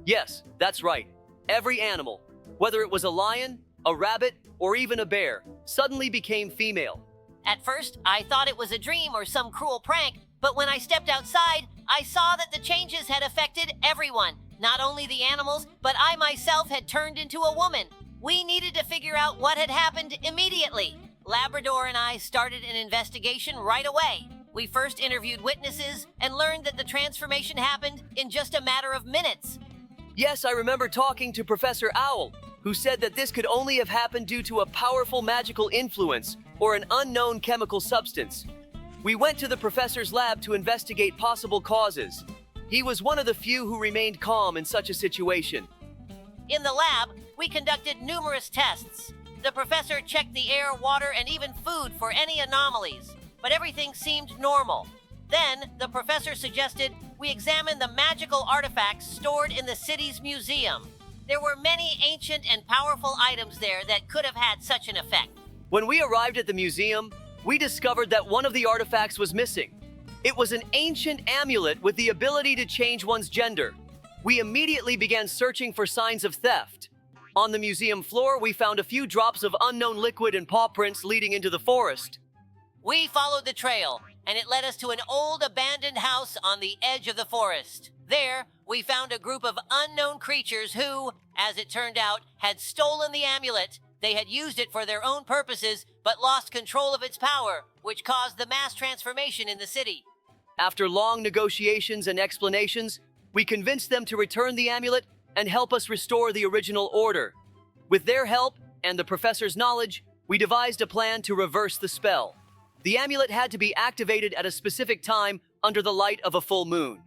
Yes, that's right. Every animal, whether it was a lion, a rabbit, or even a bear, suddenly became female. At first, I thought it was a dream or some cruel prank, but when I stepped outside, I saw that the changes had affected everyone. Not only the animals, but I myself had turned into a woman. We needed to figure out what had happened immediately. Labrador and I started an investigation right away. We first interviewed witnesses and learned that the transformation happened in just a matter of minutes. Yes, I remember talking to Professor Owl, who said that this could only have happened due to a powerful magical influence or an unknown chemical substance. We went to the professor's lab to investigate possible causes. He was one of the few who remained calm in such a situation. In the lab, we conducted numerous tests. The professor checked the air, water, and even food for any anomalies, but everything seemed normal. Then, the professor suggested we examine the magical artifacts stored in the city's museum. There were many ancient and powerful items there that could have had such an effect. When we arrived at the museum, we discovered that one of the artifacts was missing. It was an ancient amulet with the ability to change one's gender. We immediately began searching for signs of theft. On the museum floor, we found a few drops of unknown liquid and paw prints leading into the forest. We followed the trail, and it led us to an old abandoned house on the edge of the forest. There, we found a group of unknown creatures who, as it turned out, had stolen the amulet. They had used it for their own purposes, but lost control of its power, which caused the mass transformation in the city. After long negotiations and explanations, we convinced them to return the amulet and help us restore the original order. With their help and the professor's knowledge, we devised a plan to reverse the spell. The amulet had to be activated at a specific time under the light of a full moon.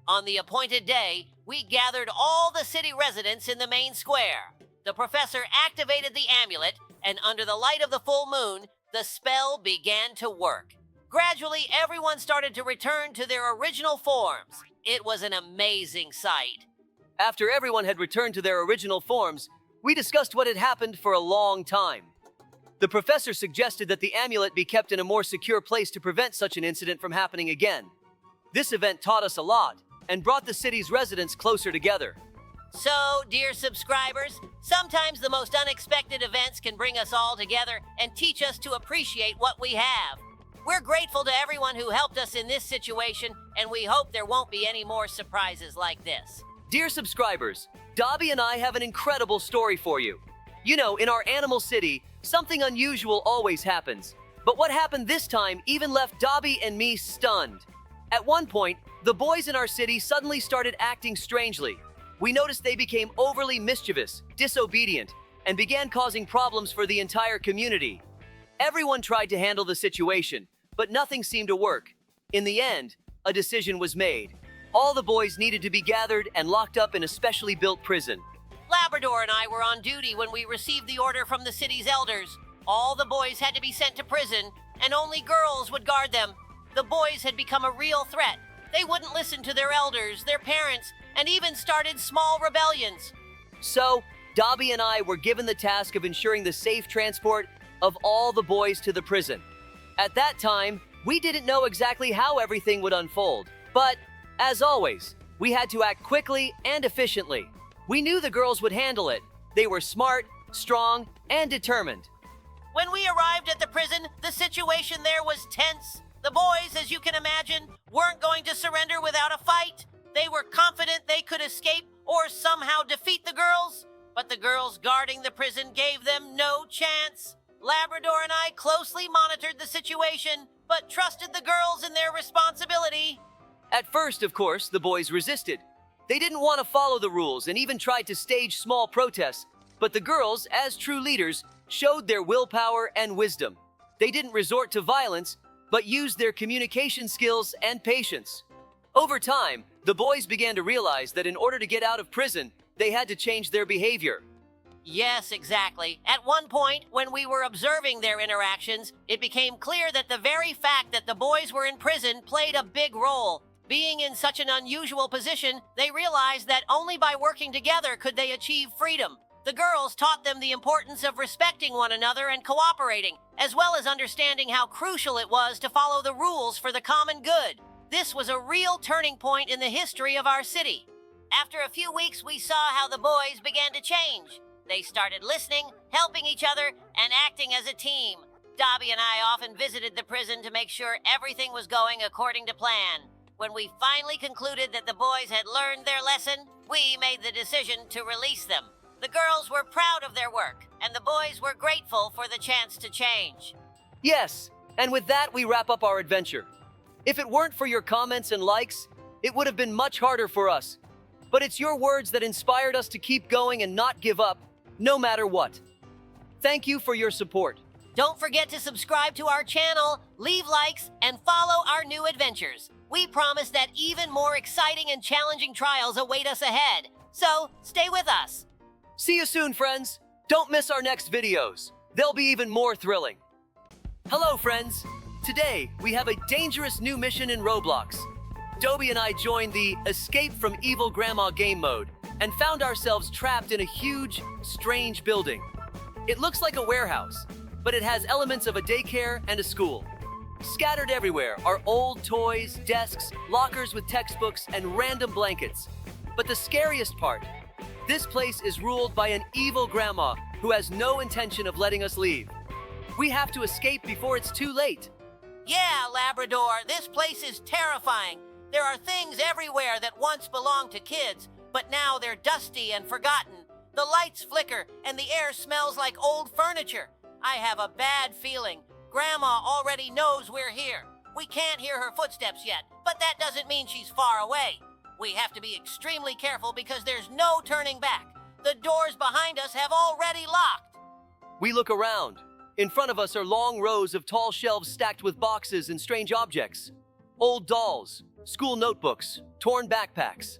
On the appointed day, we gathered all the city residents in the main square. The professor activated the amulet, and under the light of the full moon, the spell began to work. Gradually, everyone started to return to their original forms. It was an amazing sight. After everyone had returned to their original forms, we discussed what had happened for a long time. The professor suggested that the amulet be kept in a more secure place to prevent such an incident from happening again. This event taught us a lot and brought the city's residents closer together. So, dear subscribers, sometimes the most unexpected events can bring us all together and teach us to appreciate what we have. We're grateful to everyone who helped us in this situation, and we hope there won't be any more surprises like this. Dear subscribers, Dobie and I have an incredible story for you. You know, in our animal city, something unusual always happens. But what happened this time even left Dobie and me stunned. At one point, the boys in our city suddenly started acting strangely. We noticed they became overly mischievous, disobedient, and began causing problems for the entire community. Everyone tried to handle the situation, but nothing seemed to work. In the end, a decision was made. All the boys needed to be gathered and locked up in a specially built prison. Labrador and I were on duty when we received the order from the city's elders. All the boys had to be sent to prison, and only girls would guard them. The boys had become a real threat. They wouldn't listen to their elders, their parents, and even started small rebellions. So, Dobie and I were given the task of ensuring the safe transport of all the boys to the prison. At that time, we didn't know exactly how everything would unfold, but as always, we had to act quickly and efficiently. We knew the girls would handle it. They were smart, strong, and determined. When we arrived at the prison, the situation there was tense. The boys, as you can imagine, weren't going to surrender without a fight. They were confident they could escape or somehow defeat the girls, but the girls guarding the prison gave them no chance. Labrador and I closely monitored the situation, but trusted the girls in their responsibility. At first, of course, the boys resisted. They didn't want to follow the rules and even tried to stage small protests, but the girls, as true leaders, showed their willpower and wisdom. They didn't resort to violence, but used their communication skills and patience. Over time, the boys began to realize that in order to get out of prison, they had to change their behavior. Yes, exactly. At one point, when we were observing their interactions, it became clear that the very fact that the boys were in prison played a big role. Being in such an unusual position, they realized that only by working together could they achieve freedom. The girls taught them the importance of respecting one another and cooperating, as well as understanding how crucial it was to follow the rules for the common good. This was a real turning point in the history of our city. After a few weeks, we saw how the boys began to change. They started listening, helping each other, and acting as a team. Dobie and I often visited the prison to make sure everything was going according to plan. When we finally concluded that the boys had learned their lesson, we made the decision to release them. The girls were proud of their work, and the boys were grateful for the chance to change. Yes, and with that we wrap up our adventure. If it weren't for your comments and likes, it would have been much harder for us. But it's your words that inspired us to keep going and not give up, no matter what. Thank you for your support. Don't forget to subscribe to our channel, leave likes, and follow our new adventures. We promise that even more exciting and challenging trials await us ahead. So, stay with us. See you soon, friends. Don't miss our next videos. They'll be even more thrilling. Hello, friends. Today, we have a dangerous new mission in Roblox. Dobie and I joined the Escape from Evil Grandma game mode and found ourselves trapped in a huge, strange building. It looks like a warehouse, but it has elements of a daycare and a school. Scattered everywhere are old toys, desks, lockers with textbooks, and random blankets. But the scariest part, this place is ruled by an evil grandma who has no intention of letting us leave. We have to escape before it's too late. Yeah, Labrador, this place is terrifying. There are things everywhere that once belonged to kids, but now they're dusty and forgotten. The lights flicker, and the air smells like old furniture. I have a bad feeling. Grandma already knows we're here. We can't hear her footsteps yet, but that doesn't mean she's far away. We have to be extremely careful because there's no turning back. The doors behind us have already locked. We look around. In front of us are long rows of tall shelves stacked with boxes and strange objects. Old dolls, school notebooks, torn backpacks.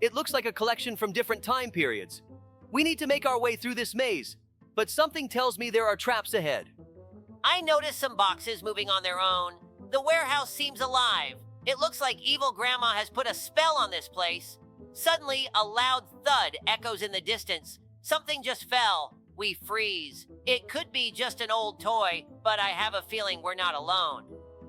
It looks like a collection from different time periods. We need to make our way through this maze, but something tells me there are traps ahead. I noticed some boxes moving on their own. The warehouse seems alive. It looks like evil grandma has put a spell on this place. Suddenly, a loud thud echoes in the distance. Something just fell. We freeze. It could be just an old toy, but I have a feeling we're not alone.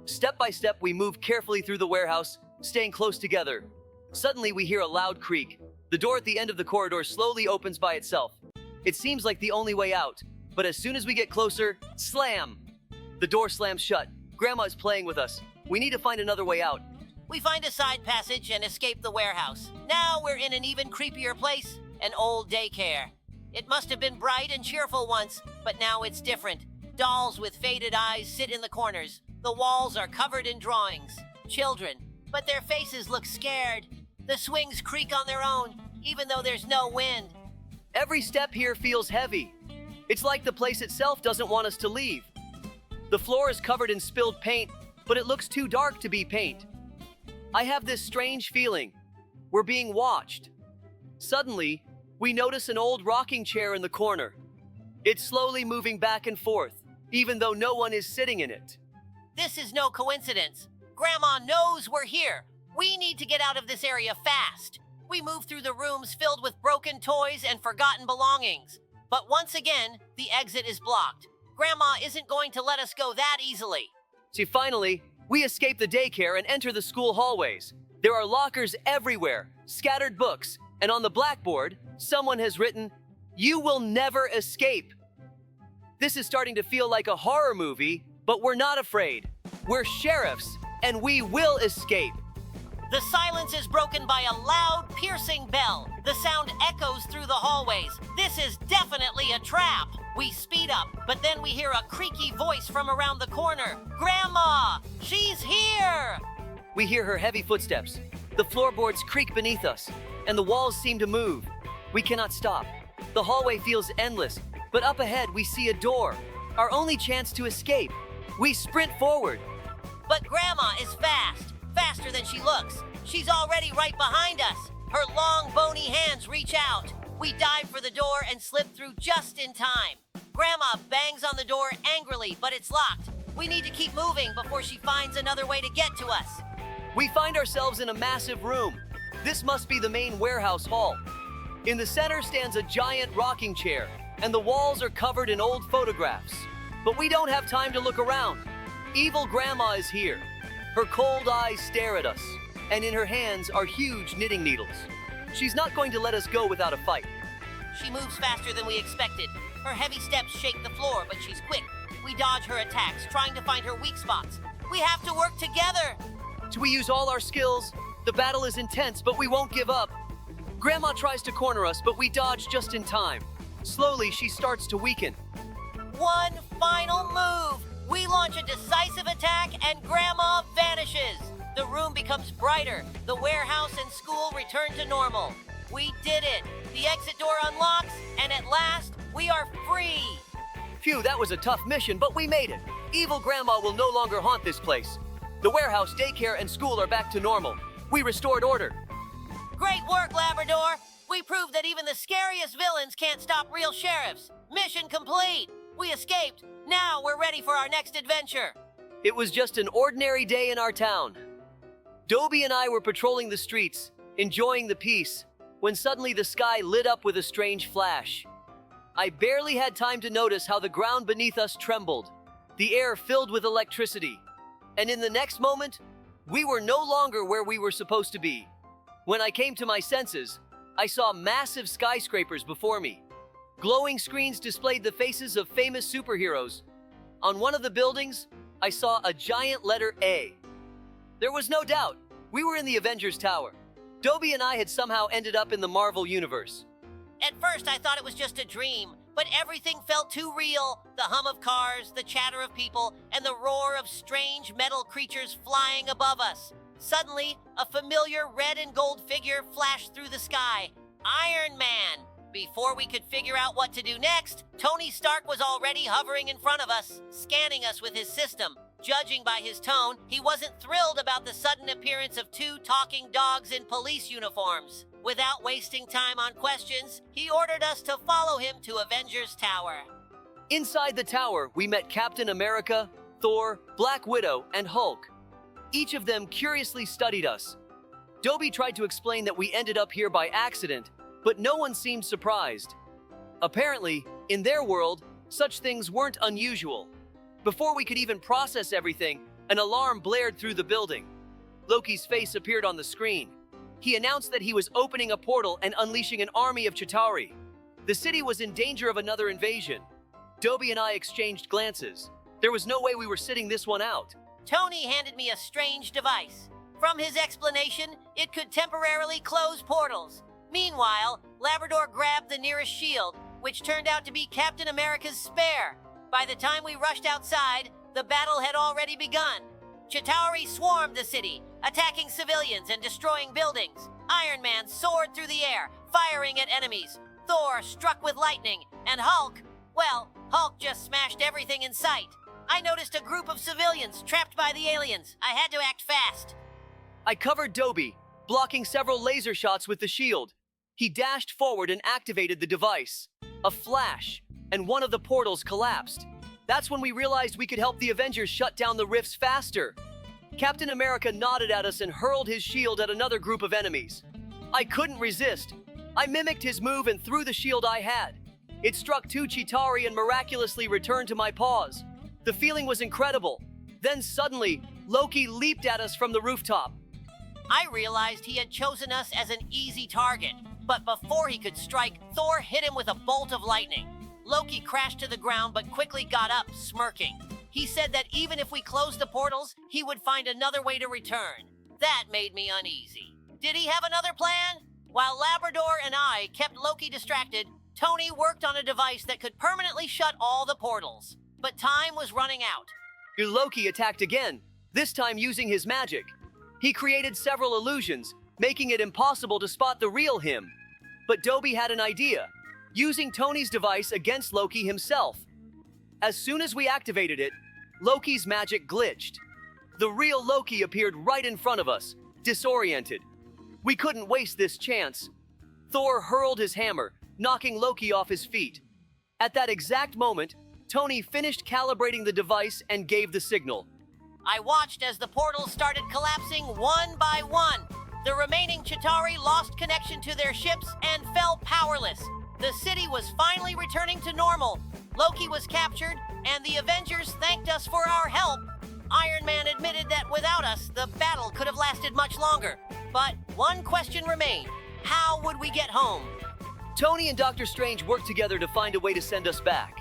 Step by step, we move carefully through the warehouse, staying close together. Suddenly, we hear a loud creak. The door at the end of the corridor slowly opens by itself. It seems like the only way out, but as soon as we get closer, slam! The door slams shut. Grandma is playing with us. We need to find another way out. We find a side passage and escape the warehouse. Now we're in an even creepier place, an old daycare. It must have been bright and cheerful once, but now it's different. Dolls with faded eyes sit in the corners. The walls are covered in drawings. Children, but their faces look scared. The swings creak on their own, even though there's no wind. Every step here feels heavy. It's like the place itself doesn't want us to leave. The floor is covered in spilled paint, but it looks too dark to be paint. I have this strange feeling. We're being watched. Suddenly, we notice an old rocking chair in the corner. It's slowly moving back and forth, even though no one is sitting in it. This is no coincidence. Grandma knows we're here. We need to get out of this area fast. We move through the rooms filled with broken toys and forgotten belongings. But once again, the exit is blocked. Grandma isn't going to let us go that easily. See, finally, we escape the daycare and enter the school hallways. There are lockers everywhere, scattered books, and on the blackboard, someone has written, "You will never escape." This is starting to feel like a horror movie, but we're not afraid. We're sheriffs, and we will escape. The silence is broken by a loud, piercing bell. The sound echoes through the hallways. This is definitely a trap. We speed up, but then we hear a creaky voice from around the corner. Grandma! She's here! We hear her heavy footsteps. The floorboards creak beneath us, and the walls seem to move. We cannot stop. The hallway feels endless, but up ahead we see a door. Our only chance to escape. We sprint forward. But Grandma is fast, faster than she looks. She's already right behind us. Her long, bony hands reach out. We dive for the door and slip through just in time. Grandma bangs on the door angrily, but it's locked. We need to keep moving before she finds another way to get to us. We find ourselves in a massive room. This must be the main warehouse hall. In the center stands a giant rocking chair, and the walls are covered in old photographs. But we don't have time to look around. Evil Grandma is here. Her cold eyes stare at us, and in her hands are huge knitting needles. She's not going to let us go without a fight. She moves faster than we expected. Her heavy steps shake the floor, but she's quick. We dodge her attacks, trying to find her weak spots. We have to work together. We use all our skills. The battle is intense, but we won't give up. Grandma tries to corner us, but we dodge just in time. Slowly, she starts to weaken. One final move. We launch a decisive attack and Grandma vanishes. The room becomes brighter. The warehouse and school return to normal. We did it. The exit door unlocks, and at last, we are free. Phew, that was a tough mission, but we made it. Evil Grandma will no longer haunt this place. The warehouse, daycare, and school are back to normal. We restored order. Great work, Labrador. We proved that even the scariest villains can't stop real sheriffs. Mission complete. We escaped. Now we're ready for our next adventure. It was just an ordinary day in our town. Dobie and I were patrolling the streets, enjoying the peace, when suddenly the sky lit up with a strange flash. I barely had time to notice how the ground beneath us trembled, the air filled with electricity. And in the next moment, we were no longer where we were supposed to be. When I came to my senses, I saw massive skyscrapers before me. Glowing screens displayed the faces of famous superheroes. On one of the buildings, I saw a giant letter A. There was no doubt, we were in the Avengers Tower. Dobie and I had somehow ended up in the Marvel Universe. At first, I thought it was just a dream, but everything felt too real. The hum of cars, the chatter of people, and the roar of strange metal creatures flying above us. Suddenly, a familiar red and gold figure flashed through the sky. Iron Man! Before we could figure out what to do next, Tony Stark was already hovering in front of us, scanning us with his system. Judging by his tone, he wasn't thrilled about the sudden appearance of two talking dogs in police uniforms. Without wasting time on questions, he ordered us to follow him to Avengers Tower. Inside the tower, we met Captain America, Thor, Black Widow, and Hulk. Each of them curiously studied us. Dobie tried to explain that we ended up here by accident, but no one seemed surprised. Apparently, in their world, such things weren't unusual. Before we could even process everything, an alarm blared through the building. Loki's face appeared on the screen. He announced that he was opening a portal and unleashing an army of Chitauri. The city was in danger of another invasion. Dobie and I exchanged glances. There was no way we were sitting this one out. Tony handed me a strange device. From his explanation, it could temporarily close portals. Meanwhile, Labrador grabbed the nearest shield, which turned out to be Captain America's spare. By the time we rushed outside, the battle had already begun. Chitauri swarmed the city, attacking civilians and destroying buildings. Iron Man soared through the air, firing at enemies. Thor struck with lightning, and Hulk just smashed everything in sight. I noticed a group of civilians trapped by the aliens. I had to act fast. I covered Dobie, blocking several laser shots with the shield. He dashed forward and activated the device. A flash, and one of the portals collapsed. That's when we realized we could help the Avengers shut down the rifts faster. Captain America nodded at us and hurled his shield at another group of enemies. I couldn't resist. I mimicked his move and threw the shield I had. It struck two Chitauri and miraculously returned to my paws. The feeling was incredible. Then suddenly, Loki leaped at us from the rooftop. I realized he had chosen us as an easy target, but before he could strike, Thor hit him with a bolt of lightning. Loki crashed to the ground but quickly got up, smirking. He said that even if we closed the portals, he would find another way to return. That made me uneasy. Did he have another plan? While Labrador and I kept Loki distracted, Tony worked on a device that could permanently shut all the portals. But time was running out. Loki attacked again, this time using his magic. He created several illusions, making it impossible to spot the real him. But Dobie had an idea, using Tony's device against Loki himself. As soon as we activated it, Loki's magic glitched. The real Loki appeared right in front of us, disoriented. We couldn't waste this chance. Thor hurled his hammer, knocking Loki off his feet. At that exact moment, Tony finished calibrating the device and gave the signal. I watched as the portals started collapsing one by one. The remaining Chitauri lost connection to their ships and fell powerless. The city was finally returning to normal. Loki was captured, and the Avengers thanked us for our help. Iron Man admitted that without us, the battle could have lasted much longer. But one question remained. How would we get home? Tony and Doctor Strange worked together to find a way to send us back.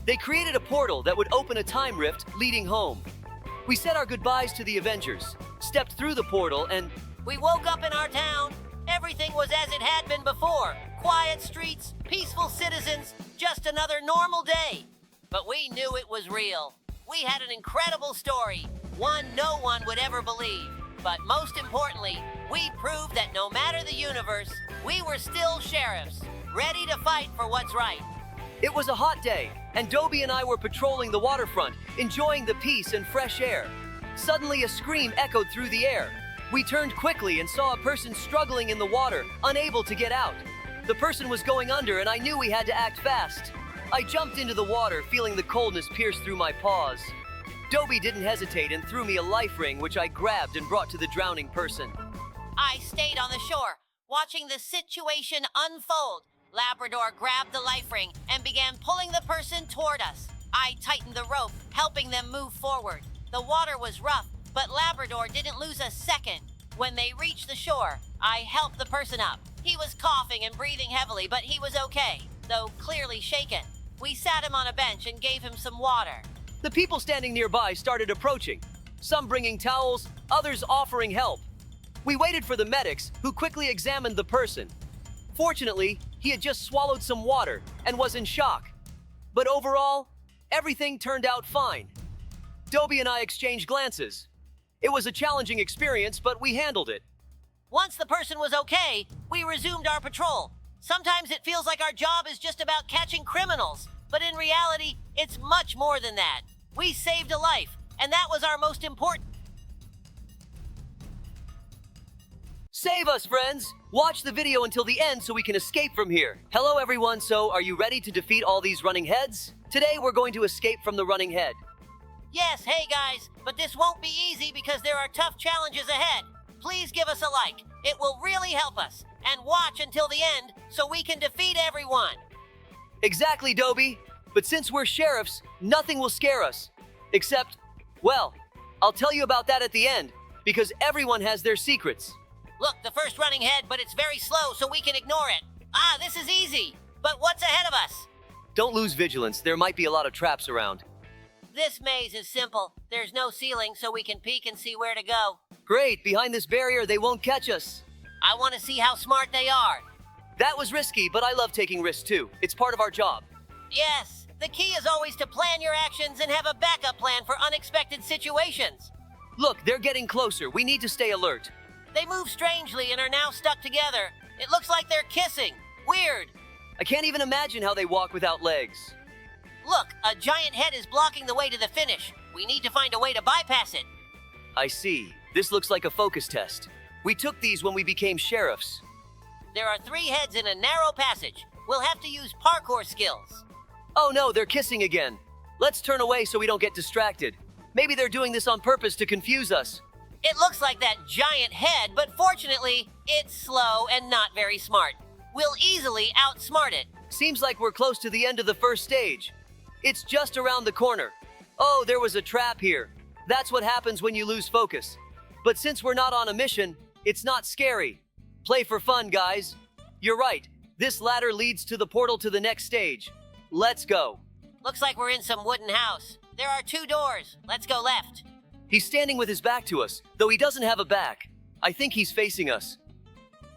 They created a portal that would open a time rift leading home. We said our goodbyes to the Avengers, stepped through the portal, and We woke up in our town. Everything was as it had been before. Quiet streets, peaceful citizens, just another normal day. But we knew it was real. We had an incredible story, one no one would ever believe. But most importantly, we proved that no matter the universe, we were still sheriffs, ready to fight for what's right. it was a hot day, and Dobie and I were patrolling the waterfront, enjoying the peace and fresh air. Suddenly, a scream echoed through the air. We turned quickly and saw a person struggling in the water, unable to get out. The person was going under, and I knew we had to act fast. I jumped into the water, feeling the coldness pierce through my paws. Dobie didn't hesitate and threw me a life ring, which I grabbed and brought to the drowning person. I stayed on the shore, watching the situation unfold. Labrador grabbed the life ring and began pulling the person toward us. I tightened the rope, helping them move forward. The water was rough, but Labrador didn't lose a second. When they reached the shore, I helped the person up. He was coughing and breathing heavily, but he was okay, though clearly shaken. We sat him on a bench and gave him some water. The people standing nearby started approaching, some bringing towels, others offering help. We waited for the medics, who quickly examined the person. Fortunately, he had just swallowed some water and was in shock. But overall, everything turned out fine. Dobie and I exchanged glances. It was a challenging experience, but we handled it. Once the person was okay, we resumed our patrol. Sometimes it feels like our job is just about catching criminals, but in reality, it's much more than that. We saved a life, and that was our most important. Save us, friends! Watch the video until the end so we can escape from here. Hello, everyone. So, are you ready to defeat all these running heads? Today, we're going to escape from the running head. Yes, hey guys, but this won't be easy because there are tough challenges ahead. Please give us a like. It will really help us. And watch until the end so we can defeat everyone. Exactly, Dobie. But since we're sheriffs, nothing will scare us. Except, well, I'll tell you about that at the end, because everyone has their secrets. Look, the first running head, but it's very slow, so we can ignore it. Ah, this is easy. But what's ahead of us? Don't lose vigilance. There might be a lot of traps around. This maze is simple. There's no ceiling, so we can peek and see where to go. Great. Behind this barrier, they won't catch us. I want to see how smart they are. That was risky, but I love taking risks too. It's part of our job. Yes, the key is always to plan your actions and have a backup plan for unexpected situations. Look, they're getting closer. We need to stay alert. They move strangely and are now stuck together. It looks like they're kissing. Weird. I can't even imagine how they walk without legs. Look, a giant head is blocking the way to the finish. We need to find a way to bypass it. I see. This looks like a focus test. We took these when we became sheriffs. There are 3 heads in a narrow passage. We'll have to use parkour skills. Oh no, they're kissing again. Let's turn away so we don't get distracted. Maybe they're doing this on purpose to confuse us. It looks like that giant head, but fortunately, it's slow and not very smart. We'll easily outsmart it. Seems like we're close to the end of the first stage. It's just around the corner. Oh, there was a trap here. That's what happens when you lose focus. But since we're not on a mission, it's not scary. Play for fun, guys. You're right. This ladder leads to the portal to the next stage. Let's go. Looks like we're in some wooden house. There are 2 doors. Let's go left. He's standing with his back to us, though he doesn't have a back. I think he's facing us.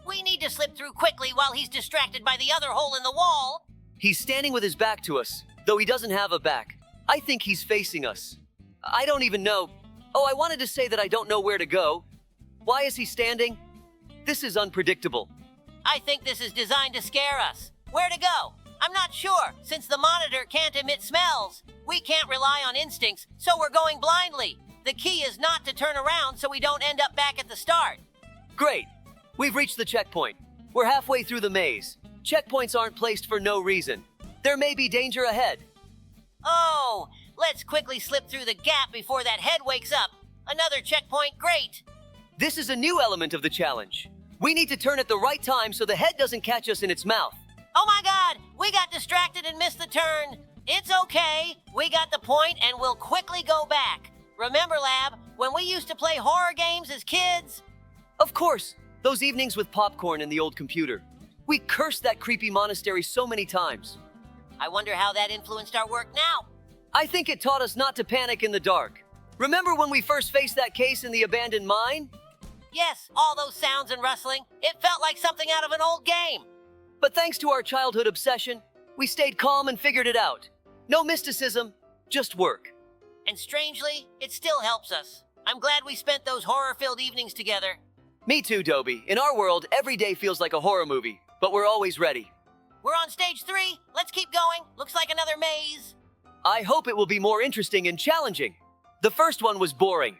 We need to slip through quickly while he's distracted by the other hole in the wall. He's standing with his back to us, though he doesn't have a back. I think he's facing us. I don't even know. Oh, I wanted to say that I don't know where to go. Why is he standing? This is unpredictable. I think this is designed to scare us. Where to go? I'm not sure. Since the monitor can't emit smells, we can't rely on instincts, so we're going blindly. The key is not to turn around so we don't end up back at the start. Great. We've reached the checkpoint. We're halfway through the maze. Checkpoints aren't placed for no reason. There may be danger ahead. Oh, let's quickly slip through the gap before that head wakes up. Another checkpoint, great. This is a new element of the challenge. We need to turn at the right time so the head doesn't catch us in its mouth. Oh my god, we got distracted and missed the turn. It's okay. We got the point and we'll quickly go back. Remember, Lab, when we used to play horror games as kids? Of course, those evenings with popcorn and the old computer. We cursed that creepy monastery so many times. I wonder how that influenced our work now. I think it taught us not to panic in the dark. Remember when we first faced that case in the abandoned mine? Yes, all those sounds and rustling. It felt like something out of an old game. But thanks to our childhood obsession, we stayed calm and figured it out. No mysticism, just work. And strangely, it still helps us. I'm glad we spent those horror-filled evenings together. Me too, Dobie. In our world, every day feels like a horror movie, but we're always ready. We're on stage 3. Let's keep going. Looks like another maze. I hope it will be more interesting and challenging. The first one was boring.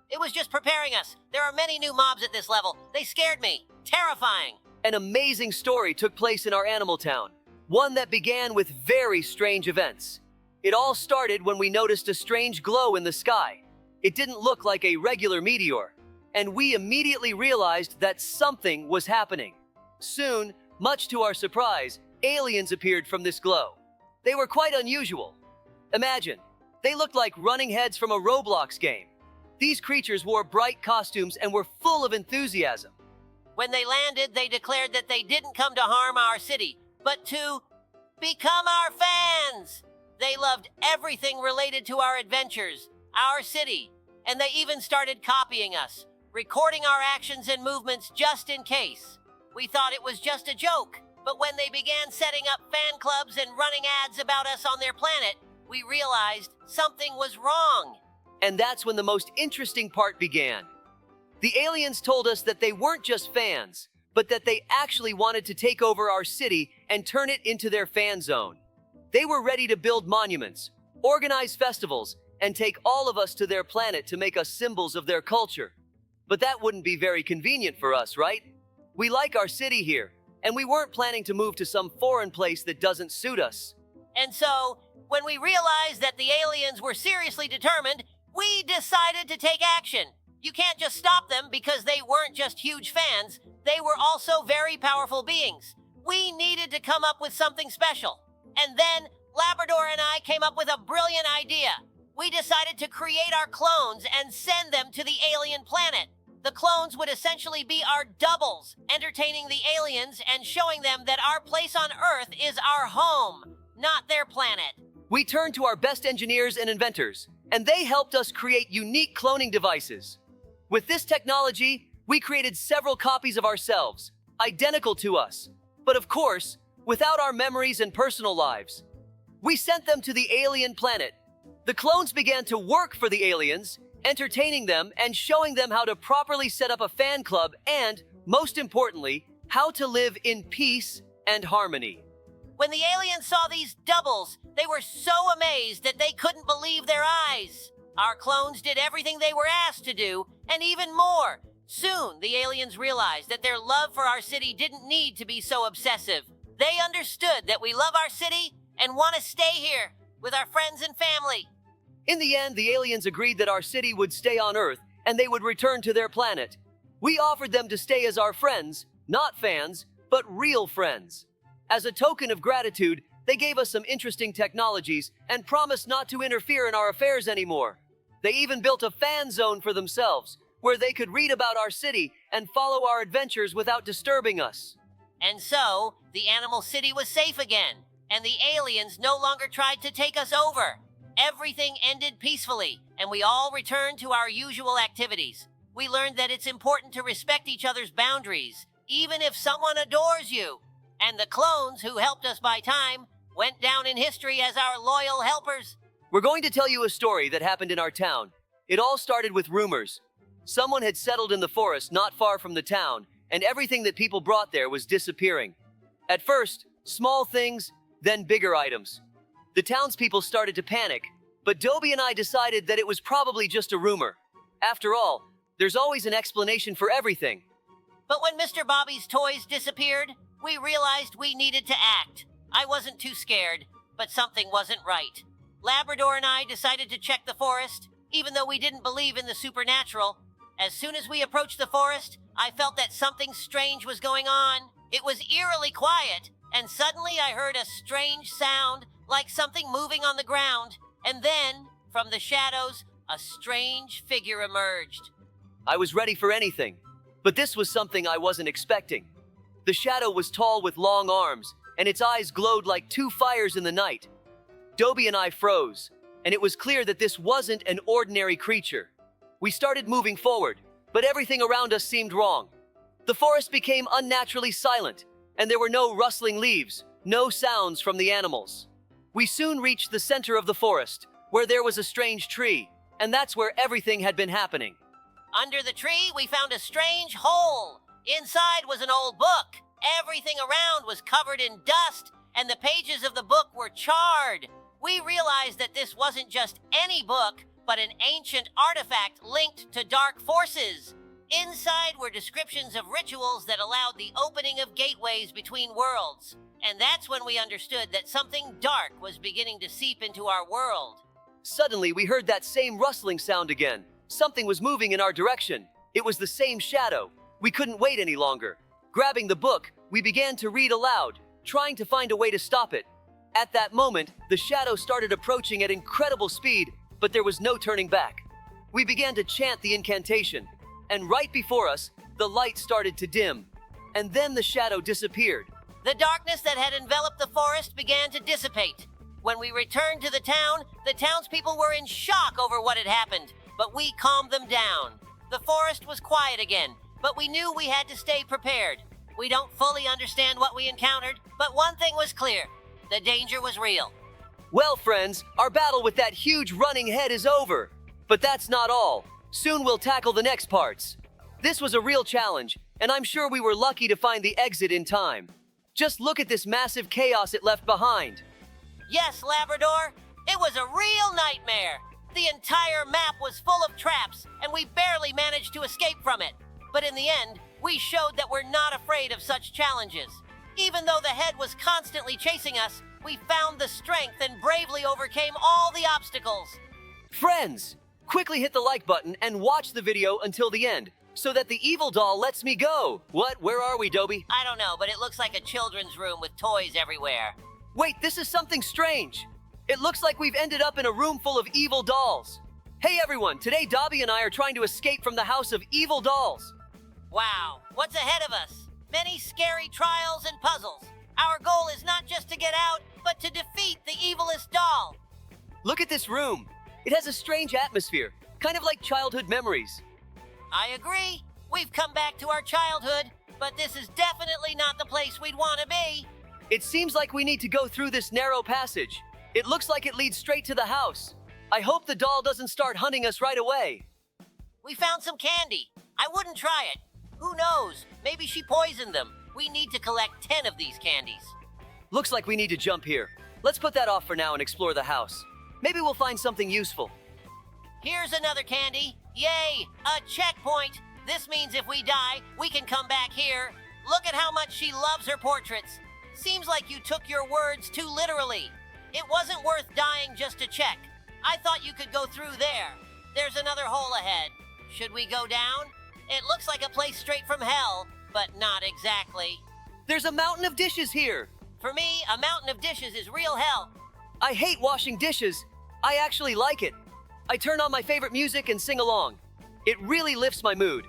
It was just preparing us. There are many new mobs at this level. They scared me. Terrifying. An amazing story took place in our animal town, one that began with very strange events. It all started when we noticed a strange glow in the sky. It didn't look like a regular meteor, and we immediately realized that something was happening. Soon, much to our surprise, aliens appeared from this glow. They were quite unusual. Imagine, they looked like running heads from a Roblox game. These creatures wore bright costumes and were full of enthusiasm. When they landed, they declared that they didn't come to harm our city, but to become our fans. They loved everything related to our adventures, our city, and they even started copying us, recording our actions and movements just in case. We thought it was just a joke, but when they began setting up fan clubs and running ads about us on their planet, we realized something was wrong. And that's when the most interesting part began. The aliens told us that they weren't just fans, but that they actually wanted to take over our city and turn it into their fan zone. They were ready to build monuments, organize festivals, and take all of us to their planet to make us symbols of their culture. But that wouldn't be very convenient for us, right? We like our city here, and we weren't planning to move to some foreign place that doesn't suit us. And so, when we realized that the aliens were seriously determined, we decided to take action. You can't just stop them because they weren't just huge fans. They were also very powerful beings. We needed to come up with something special. And then Labrador and I came up with a brilliant idea. We decided to create our clones and send them to the alien planet. The clones would essentially be our doubles, entertaining the aliens and showing them that our place on Earth is our home, not their planet. We turned to our best engineers and inventors, and they helped us create unique cloning devices. With this technology, we created several copies of ourselves, identical to us, but of course, without our memories and personal lives. We sent them to the alien planet. The clones began to work for the aliens, entertaining them and showing them how to properly set up a fan club and, most importantly, how to live in peace and harmony. When the aliens saw these doubles, they were so amazed that they couldn't believe their eyes. Our clones did everything they were asked to do, and even more. Soon, the aliens realized that their love for our city didn't need to be so obsessive. They understood that we love our city and want to stay here with our friends and family. In the end, the aliens agreed that our city would stay on Earth and they would return to their planet. We offered them to stay as our friends, not fans, but real friends. As a token of gratitude, they gave us some interesting technologies and promised not to interfere in our affairs anymore. They even built a fan zone for themselves, where they could read about our city and follow our adventures without disturbing us. And so, the animal city was safe again, and the aliens no longer tried to take us over. Everything ended peacefully, and we all returned to our usual activities. We learned that it's important to respect each other's boundaries, even if someone adores you. And the clones who helped us buy time went down in history as our loyal helpers. We're going to tell you a story that happened in our town. It all started with rumors. Someone had settled in the forest not far from the town, and everything that people brought there was disappearing. At first, small things, then bigger items. The townspeople started to panic, but Dobie and I decided that it was probably just a rumor. After all, there's always an explanation for everything. But when Mr. Bobby's toys disappeared, we realized we needed to act. I wasn't too scared, but something wasn't right. Labrador and I decided to check the forest, even though we didn't believe in the supernatural. As soon as we approached the forest, I felt that something strange was going on. It was eerily quiet, and suddenly I heard a strange sound, like something moving on the ground. And then, from the shadows, a strange figure emerged. I was ready for anything, but this was something I wasn't expecting. The shadow was tall with long arms, and its eyes glowed like two fires in the night. Dobie and I froze, and it was clear that this wasn't an ordinary creature. We started moving forward, but everything around us seemed wrong. The forest became unnaturally silent, and there were no rustling leaves, no sounds from the animals. We soon reached the center of the forest, where there was a strange tree, and that's where everything had been happening. Under the tree, we found a strange hole. Inside was an old book. Everything around was covered in dust, and the pages of the book were charred. We realized that this wasn't just any book, but an ancient artifact linked to dark forces. Inside were descriptions of rituals that allowed the opening of gateways between worlds. And that's when we understood that something dark was beginning to seep into our world. Suddenly, we heard that same rustling sound again. Something was moving in our direction. It was the same shadow. We couldn't wait any longer. Grabbing the book, we began to read aloud, trying to find a way to stop it. At that moment, the shadow started approaching at incredible speed, but there was no turning back. We began to chant the incantation, and right before us, the light started to dim, and then the shadow disappeared. The darkness that had enveloped the forest began to dissipate. When we returned to the townspeople were in shock over what had happened, but we calmed them down. The forest was quiet again, but we knew we had to stay prepared. We don't fully understand what we encountered, but one thing was clear. The danger was real. Well, friends, our battle with that huge running head is over. But that's not all. Soon we'll tackle the next parts. This was a real challenge, and I'm sure we were lucky to find the exit in time. Just look at this massive chaos it left behind. Yes, Labrador, it was a real nightmare. The entire map was full of traps, and we barely managed to escape from it. But in the end, we showed that we're not afraid of such challenges. Even though the head was constantly chasing us, we found the strength and bravely overcame all the obstacles. Friends, quickly hit the like button and watch the video until the end, so that the evil doll lets me go. What? Where are we, Dobie? I don't know, but it looks like a children's room with toys everywhere. Wait, this is something strange. It looks like we've ended up in a room full of evil dolls. Hey everyone, today Dobie and I are trying to escape from the house of evil dolls. Wow, what's ahead of us? Many scary trials and puzzles. Our goal is not just to get out, but to defeat the evilest doll. Look at this room. It has a strange atmosphere, kind of like childhood memories. I agree. We've come back to our childhood, but this is definitely not the place we'd want to be. It seems like we need to go through this narrow passage. It looks like it leads straight to the house. I hope the doll doesn't start hunting us right away. We found some candy. I wouldn't try it. Who knows? Maybe she poisoned them. We need to collect 10 of these candies. Looks like we need to jump here. Let's put that off for now and explore the house. Maybe we'll find something useful. Here's another candy. Yay! A checkpoint. This means if we die, we can come back here. Look at how much she loves her portraits. Seems like you took your words too literally. It wasn't worth dying just to check. I thought you could go through there. There's another hole ahead. Should we go down? It looks like a place straight from hell, but not exactly. There's a mountain of dishes here. For me, a mountain of dishes is real hell. I hate washing dishes. I actually like it. I turn on my favorite music and sing along. It really lifts my mood.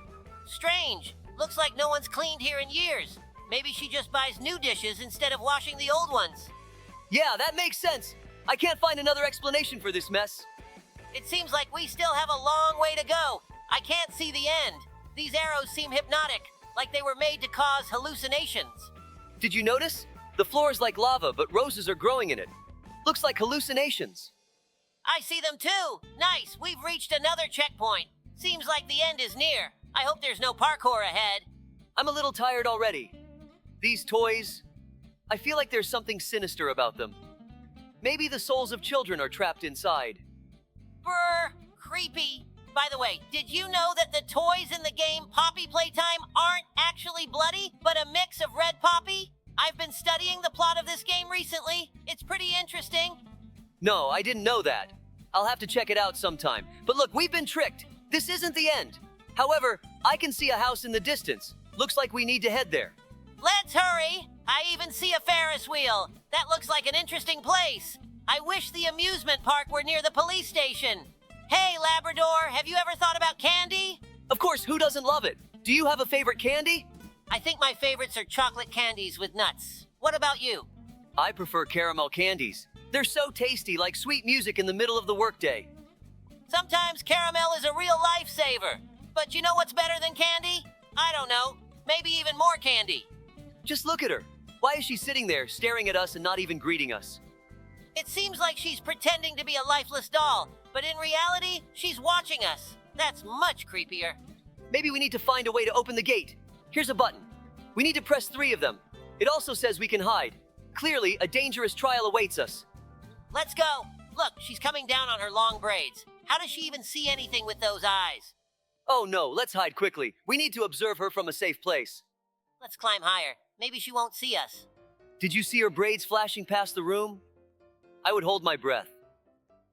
Strange. Looks like no one's cleaned here in years. Maybe she just buys new dishes instead of washing the old ones. Yeah, that makes sense. I can't find another explanation for this mess. It seems like we still have a long way to go. I can't see the end. These arrows seem hypnotic, like they were made to cause hallucinations. Did you notice? The floor is like lava, but roses are growing in it. Looks like hallucinations. I see them too. Nice, we've reached another checkpoint. Seems like the end is near. I hope there's no parkour ahead. I'm a little tired already. These toys, I feel like there's something sinister about them. Maybe the souls of children are trapped inside. Brr, creepy. By the way, did you know that the toys in the game Poppy Playtime aren't actually bloody, but a mix of red poppy? I've been studying the plot of this game recently. It's pretty interesting. No, I didn't know that. I'll have to check it out sometime. But look, we've been tricked. This isn't the end. However, I can see a house in the distance. Looks like we need to head there. Let's hurry. I even see a Ferris wheel. That looks like an interesting place. I wish the amusement park were near the police station. Hey, Labrador, have you ever thought about candy? Of course, who doesn't love it? Do you have a favorite candy? I think my favorites are chocolate candies with nuts. What about you? I prefer caramel candies. They're so tasty, like sweet music in the middle of the workday. Sometimes caramel is a real lifesaver. But you know what's better than candy? I don't know. Maybe even more candy. Just look at her. Why is she sitting there, staring at us and not even greeting us? It seems like she's pretending to be a lifeless doll, but in reality, she's watching us. That's much creepier. Maybe we need to find a way to open the gate. Here's a button. We need to press 3 of them. It also says we can hide. Clearly, a dangerous trial awaits us. Let's go. Look, she's coming down on her long braids. How does she even see anything with those eyes? Oh no, let's hide quickly. We need to observe her from a safe place. Let's climb higher. Maybe she won't see us. Did you see her braids flashing past the room? I would hold my breath.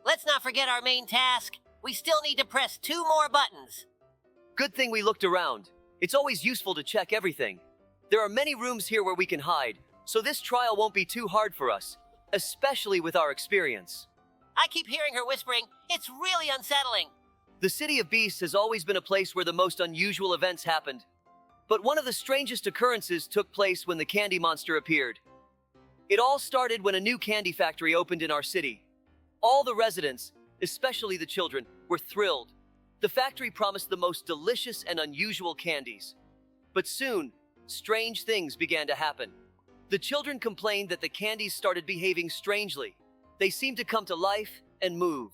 Let's not forget our main task. We still need to press 2 more buttons. Good thing we looked around. It's always useful to check everything. There are many rooms here where we can hide, so this trial won't be too hard for us, especially with our experience. I keep hearing her whispering. It's really unsettling. The City of Beasts has always been a place where the most unusual events happened. But one of the strangest occurrences took place when the candy monster appeared. It all started when a new candy factory opened in our city. All the residents, especially the children, were thrilled. The factory promised the most delicious and unusual candies. But soon, strange things began to happen. The children complained that the candies started behaving strangely. They seemed to come to life and move.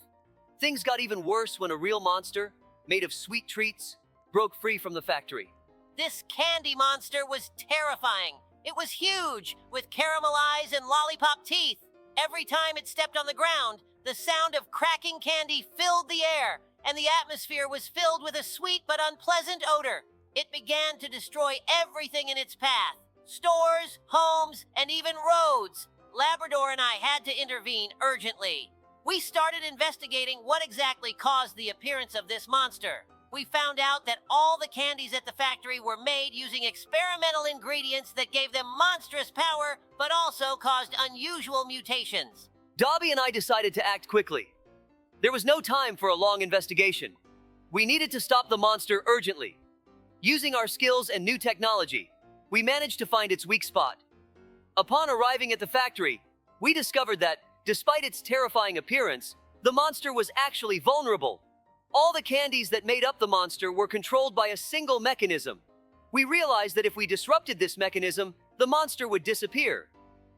Things got even worse when a real monster, made of sweet treats, broke free from the factory. This candy monster was terrifying. It was huge, with caramel eyes and lollipop teeth. Every time it stepped on the ground, the sound of cracking candy filled the air, and the atmosphere was filled with a sweet but unpleasant odor. It began to destroy everything in its path. Stores, homes, and even roads. Labrador and I had to intervene urgently. We started investigating what exactly caused the appearance of this monster. We found out that all the candies at the factory were made using experimental ingredients that gave them monstrous power, but also caused unusual mutations. Dobie and I decided to act quickly. There was no time for a long investigation. We needed to stop the monster urgently. Using our skills and new technology, we managed to find its weak spot. Upon arriving at the factory, we discovered that, despite its terrifying appearance, the monster was actually vulnerable. All the candies that made up the monster were controlled by a single mechanism. We realized that if we disrupted this mechanism, the monster would disappear.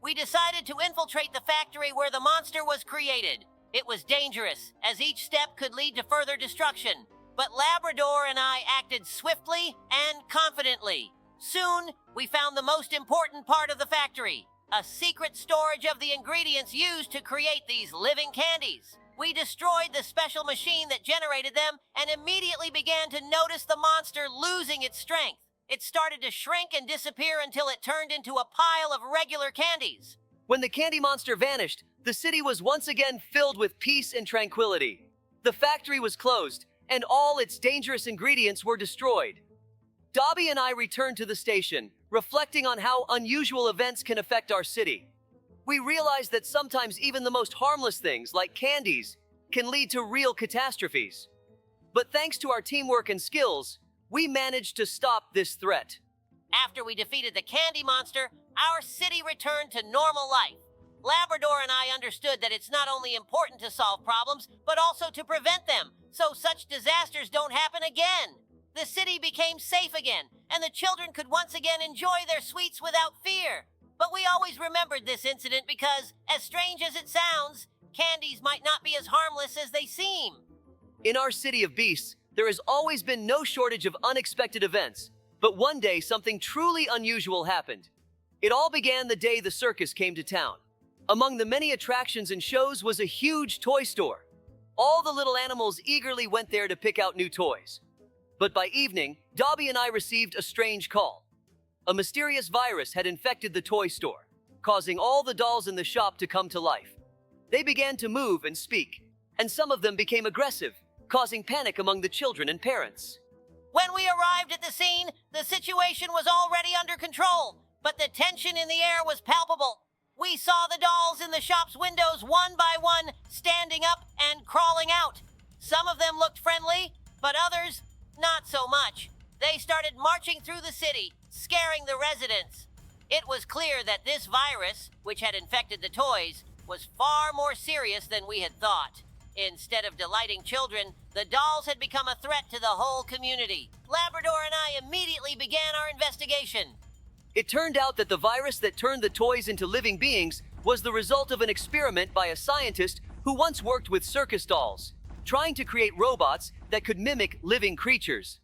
We decided to infiltrate the factory where the monster was created. It was dangerous, as each step could lead to further destruction. But Labrador and I acted swiftly and confidently. Soon, we found the most important part of the factory, a secret storage of the ingredients used to create these living candies. We destroyed the special machine that generated them and immediately began to notice the monster losing its strength. It started to shrink and disappear until it turned into a pile of regular candies. When the candy monster vanished, the city was once again filled with peace and tranquility. The factory was closed, and all its dangerous ingredients were destroyed. Dobie and I returned to the station, reflecting on how unusual events can affect our city. We realized that sometimes even the most harmless things, like candies, can lead to real catastrophes. But thanks to our teamwork and skills, we managed to stop this threat. After we defeated the candy monster, our city returned to normal life. Labrador and I understood that it's not only important to solve problems, but also to prevent them, so such disasters don't happen again. The city became safe again, and the children could once again enjoy their sweets without fear. But we always remembered this incident because, as strange as it sounds, candies might not be as harmless as they seem. In our City of Beasts, there has always been no shortage of unexpected events, but one day something truly unusual happened. It all began the day the circus came to town. Among the many attractions and shows was a huge toy store. All the little animals eagerly went there to pick out new toys. But by evening, Dobie and I received a strange call. A mysterious virus had infected the toy store, causing all the dolls in the shop to come to life. They began to move and speak, and some of them became aggressive, causing panic among the children and parents. When we arrived at the scene, the situation was already under control, but the tension in the air was palpable. We saw the dolls in the shop's windows one by one, standing up and crawling out. Some of them looked friendly, but others, not so much. They started marching through the city, scaring the residents. It was clear that this virus, which had infected the toys, was far more serious than we had thought. Instead of delighting children, the dolls had become a threat to the whole community. Labrador and I immediately began our investigation. It turned out that the virus that turned the toys into living beings was the result of an experiment by a scientist who once worked with circus dolls, trying to create robots that could mimic living creatures.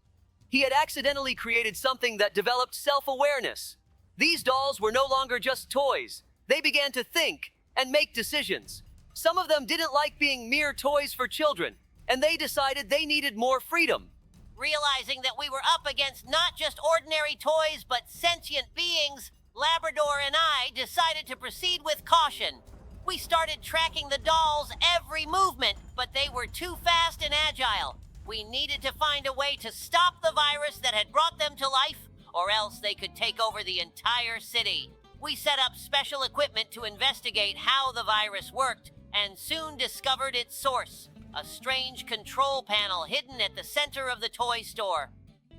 He had accidentally created something that developed self-awareness. These dolls were no longer just toys. They began to think and make decisions. Some of them didn't like being mere toys for children, and they decided they needed more freedom. Realizing that we were up against not just ordinary toys, but sentient beings, Labrador and I decided to proceed with caution. We started tracking the dolls' every movement, but they were too fast and agile. We needed to find a way to stop the virus that had brought them to life, or else they could take over the entire city. We set up special equipment to investigate how the virus worked, and soon discovered its source, a strange control panel hidden at the center of the toy store.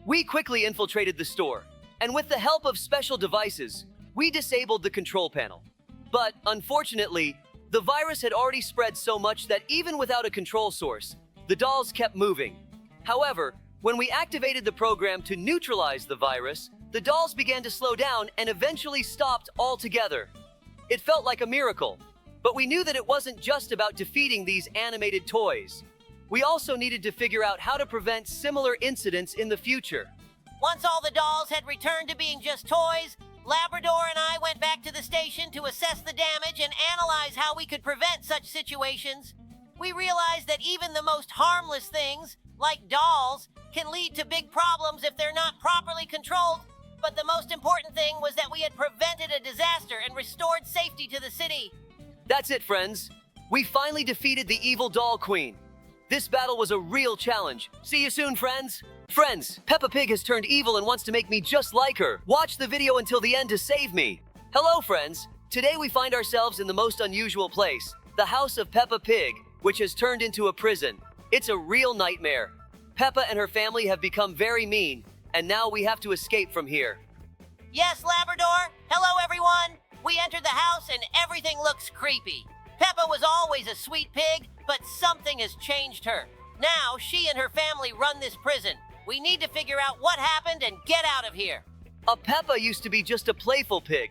We quickly infiltrated the store, and with the help of special devices, we disabled the control panel. But, unfortunately, the virus had already spread so much that even without a control source, the dolls kept moving. However, when we activated the program to neutralize the virus, the dolls began to slow down and eventually stopped altogether. It felt like a miracle, but we knew that it wasn't just about defeating these animated toys. We also needed to figure out how to prevent similar incidents in the future. Once all the dolls had returned to being just toys, Labrador and I went back to the station to assess the damage and analyze how we could prevent such situations. We realized that even the most harmless things, like dolls, can lead to big problems if they're not properly controlled. But the most important thing was that we had prevented a disaster and restored safety to the city. That's it, friends. We finally defeated the evil doll queen. This battle was a real challenge. See you soon, friends. Friends, Peppa Pig has turned evil and wants to make me just like her. Watch the video until the end to save me. Hello, friends. Today we find ourselves in the most unusual place, the house of Peppa Pig, which has turned into a prison. It's a real nightmare. Peppa and her family have become very mean, and now we have to escape from here. Yes, Labrador. Hello, everyone. We entered the house and everything looks creepy. Peppa was always a sweet pig, but something has changed her. Now she and her family run this prison. We need to figure out what happened and get out of here. A Peppa used to be just a playful pig,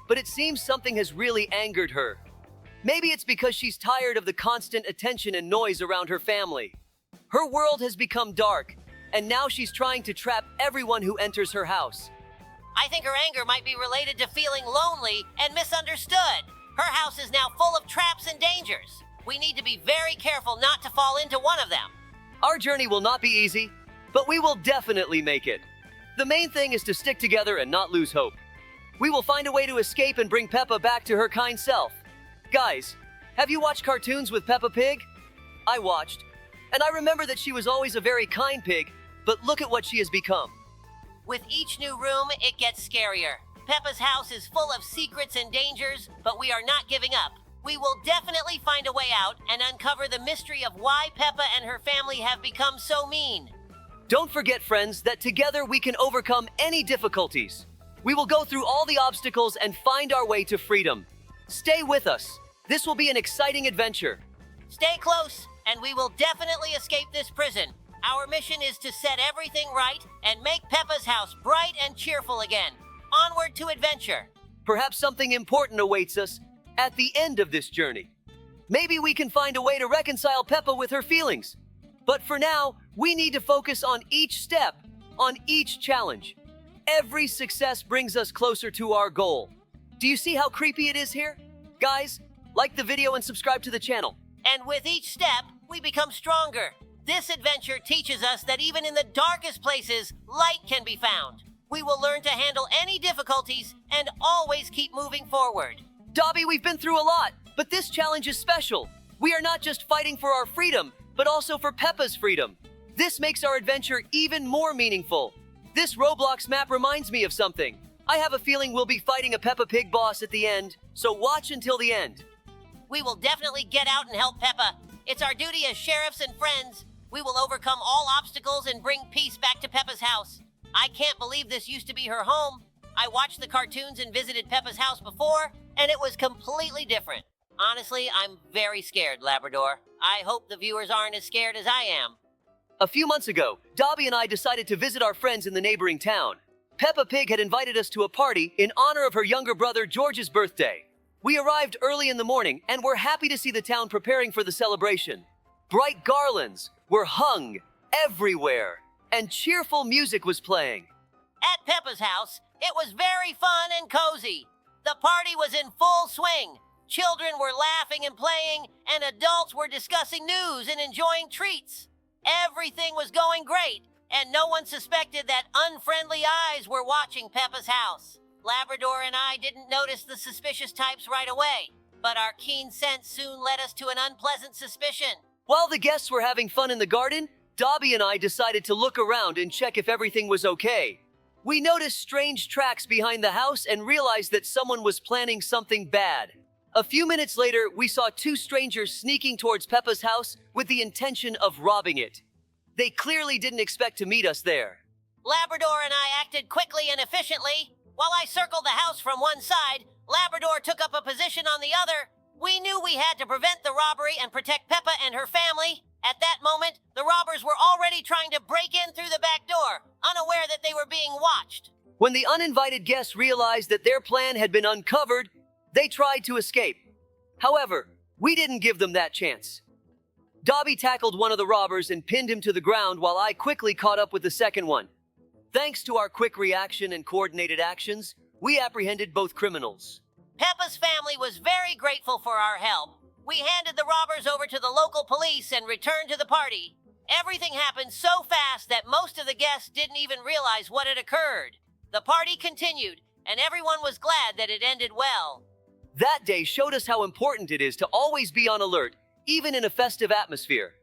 but it seems something has really angered her. Maybe it's because she's tired of the constant attention and noise around her family. Her world has become dark, and now she's trying to trap everyone who enters her house. I think her anger might be related to feeling lonely and misunderstood. Her house is now full of traps and dangers. We need to be very careful not to fall into one of them. Our journey will not be easy, but we will definitely make it. The main thing is to stick together and not lose hope. We will find a way to escape and bring Peppa back to her kind self. Guys, have you watched cartoons with Peppa Pig? I watched, and I remember that she was always a very kind pig, but look at what she has become. With each new room, it gets scarier. Peppa's house is full of secrets and dangers, but we are not giving up. We will definitely find a way out and uncover the mystery of why Peppa and her family have become so mean. Don't forget, friends, that together we can overcome any difficulties. We will go through all the obstacles and find our way to freedom. Stay with us. This will be an exciting adventure. Stay close, and we will definitely escape this prison. Our mission is to set everything right and make Peppa's house bright and cheerful again. Onward to adventure. Perhaps something important awaits us at the end of this journey. Maybe we can find a way to reconcile Peppa with her feelings. But for now, we need to focus on each step, on each challenge. Every success brings us closer to our goal. Do you see how creepy it is here? Guys, like the video and subscribe to the channel. And with each step, we become stronger. This adventure teaches us that even in the darkest places, light can be found. We will learn to handle any difficulties and always keep moving forward. Dobie, we've been through a lot, but this challenge is special. We are not just fighting for our freedom, but also for Peppa's freedom. This makes our adventure even more meaningful. This Roblox map reminds me of something. I have a feeling we'll be fighting a Peppa Pig boss at the end, so watch until the end. We will definitely get out and help Peppa. It's our duty as sheriffs and friends. We will overcome all obstacles and bring peace back to Peppa's house. I can't believe this used to be her home. I watched the cartoons and visited Peppa's house before, and it was completely different. Honestly, I'm very scared, Labrador. I hope the viewers aren't as scared as I am. A few months ago, Dobie and I decided to visit our friends in the neighboring town. Peppa Pig had invited us to a party in honor of her younger brother George's birthday. We arrived early in the morning and were happy to see the town preparing for the celebration. Bright garlands were hung everywhere, and cheerful music was playing. At Peppa's house, it was very fun and cozy. The party was in full swing. Children were laughing and playing, and adults were discussing news and enjoying treats. Everything was going great, and no one suspected that unfriendly eyes were watching Peppa's house. Labrador and I didn't notice the suspicious types right away, but our keen sense soon led us to an unpleasant suspicion. While the guests were having fun in the garden, Dobie and I decided to look around and check if everything was okay. We noticed strange tracks behind the house and realized that someone was planning something bad. A few minutes later, we saw two strangers sneaking towards Peppa's house with the intention of robbing it. They clearly didn't expect to meet us there. Labrador and I acted quickly and efficiently. While I circled the house from one side, Labrador took up a position on the other. We knew we had to prevent the robbery and protect Peppa and her family. At that moment, the robbers were already trying to break in through the back door, unaware that they were being watched. When the uninvited guests realized that their plan had been uncovered, they tried to escape. However, we didn't give them that chance. Dobie tackled one of the robbers and pinned him to the ground while I quickly caught up with the second one. Thanks to our quick reaction and coordinated actions, we apprehended both criminals. Peppa's family was very grateful for our help. We handed the robbers over to the local police and returned to the party. Everything happened so fast that most of the guests didn't even realize what had occurred. The party continued, and everyone was glad that it ended well. That day showed us how important it is to always be on alert, even in a festive atmosphere.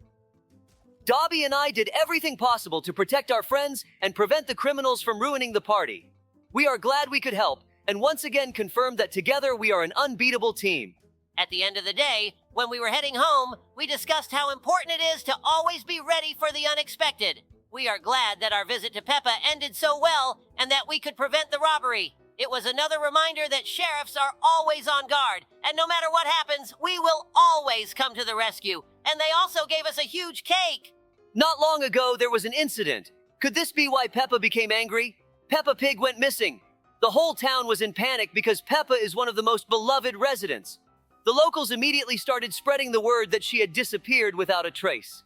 Dobie and I did everything possible to protect our friends and prevent the criminals from ruining the party. We are glad we could help, and once again confirmed that together we are an unbeatable team. At the end of the day, when we were heading home, we discussed how important it is to always be ready for the unexpected. We are glad that our visit to Peppa ended so well and that we could prevent the robbery. It was another reminder that sheriffs are always on guard, and no matter what happens, we will always come to the rescue. And they also gave us a huge cake. Not long ago, there was an incident. Could this be why Peppa became angry? Peppa Pig went missing. The whole town was in panic because Peppa is one of the most beloved residents. The locals immediately started spreading the word that she had disappeared without a trace.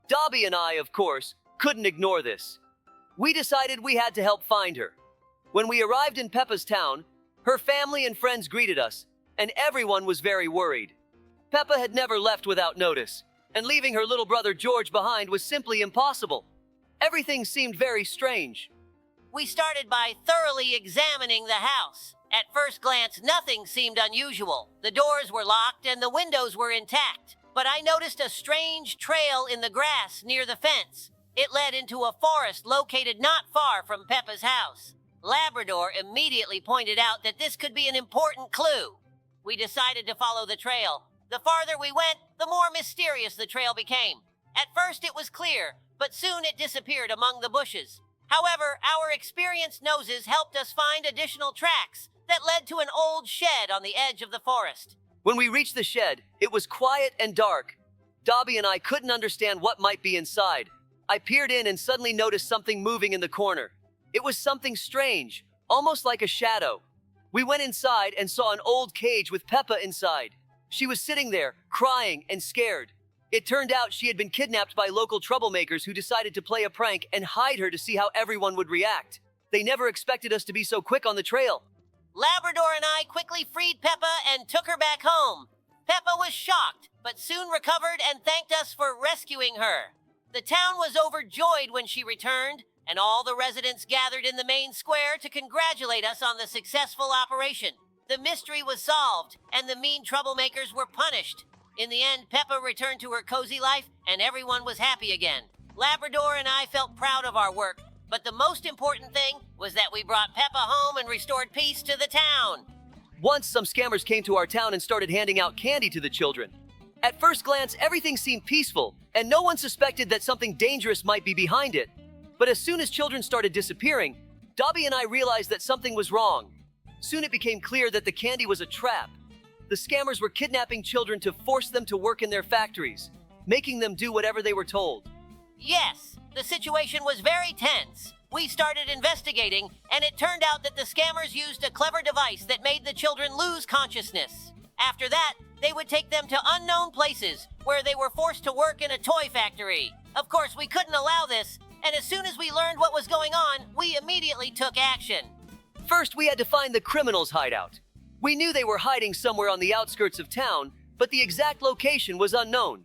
Dobie and I, of course, couldn't ignore this. We decided we had to help find her. When we arrived in Peppa's town, her family and friends greeted us, and everyone was very worried. Peppa had never left without notice, and leaving her little brother George behind was simply impossible. Everything seemed very strange. We started by thoroughly examining the house. At first glance, nothing seemed unusual. The doors were locked and the windows were intact. But I noticed a strange trail in the grass near the fence. It led into a forest located not far from Peppa's house. Labrador immediately pointed out that this could be an important clue. We decided to follow the trail. The farther we went, the more mysterious the trail became. At first it was clear, but soon it disappeared among the bushes. However, our experienced noses helped us find additional tracks that led to an old shed on the edge of the forest. When we reached the shed, it was quiet and dark. Dobie and I couldn't understand what might be inside. I peered in and suddenly noticed something moving in the corner. It was something strange, almost like a shadow. We went inside and saw an old cage with Peppa inside. She was sitting there, crying and scared. It turned out she had been kidnapped by local troublemakers who decided to play a prank and hide her to see how everyone would react. They never expected us to be so quick on the trail. Labrador and I quickly freed Peppa and took her back home. Peppa was shocked, but soon recovered and thanked us for rescuing her. The town was overjoyed when she returned, and all the residents gathered in the main square to congratulate us on the successful operation. The mystery was solved, and the mean troublemakers were punished. In the end, Peppa returned to her cozy life, and everyone was happy again. Labrador and I felt proud of our work, but the most important thing was that we brought Peppa home and restored peace to the town. Once, some scammers came to our town and started handing out candy to the children. At first glance, everything seemed peaceful, and no one suspected that something dangerous might be behind it. But as soon as children started disappearing, Dobby and I realized that something was wrong. Soon it became clear that the candy was a trap. The scammers were kidnapping children to force them to work in their factories, making them do whatever they were told. Yes, the situation was very tense. We started investigating, and it turned out that the scammers used a clever device that made the children lose consciousness. After that, they would take them to unknown places, where they were forced to work in a toy factory. Of course, we couldn't allow this, and as soon as we learned what was going on, we immediately took action. First, we had to find the criminals' hideout. We knew they were hiding somewhere on the outskirts of town, but the exact location was unknown.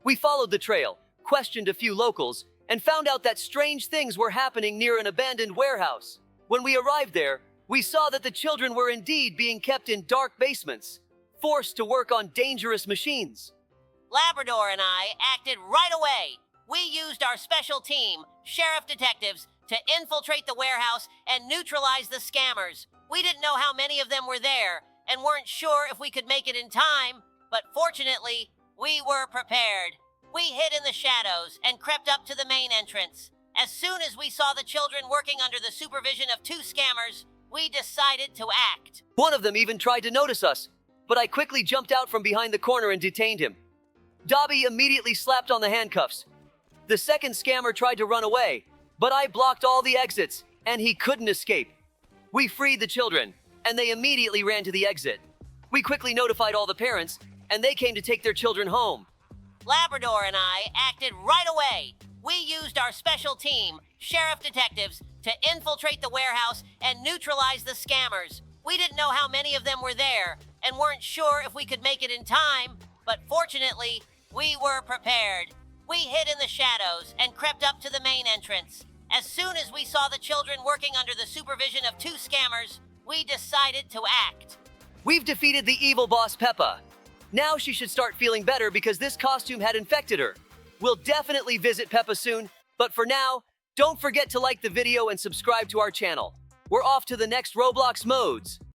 We followed the trail, questioned a few locals, and found out that strange things were happening near an abandoned warehouse. When we arrived there, we saw that the children were indeed being kept in dark basements, forced to work on dangerous machines. Labrador and I acted right away. We used our special team, sheriff detectives, to infiltrate the warehouse and neutralize the scammers. We didn't know how many of them were there and weren't sure if we could make it in time, but fortunately, we were prepared. We hid in the shadows and crept up to the main entrance. As soon as we saw the children working under the supervision of 2 scammers, we decided to act. One of them even tried to notice us, but I quickly jumped out from behind the corner and detained him. Dobby immediately slapped on the handcuffs. The second scammer tried to run away, but I blocked all the exits, and he couldn't escape. We freed the children, and they immediately ran to the exit. We quickly notified all the parents, and they came to take their children home. Labrador and I acted right away. We used our special team, sheriff detectives, to infiltrate the warehouse and neutralize the scammers. We didn't know how many of them were there and weren't sure if we could make it in time, but fortunately, we were prepared. We hid in the shadows and crept up to the main entrance. As soon as we saw the children working under the supervision of 2 scammers, we decided to act. We've defeated the evil boss Peppa. Now she should start feeling better because this costume had infected her. We'll definitely visit Peppa soon, but for now, don't forget to like the video and subscribe to our channel. We're off to the next Roblox modes.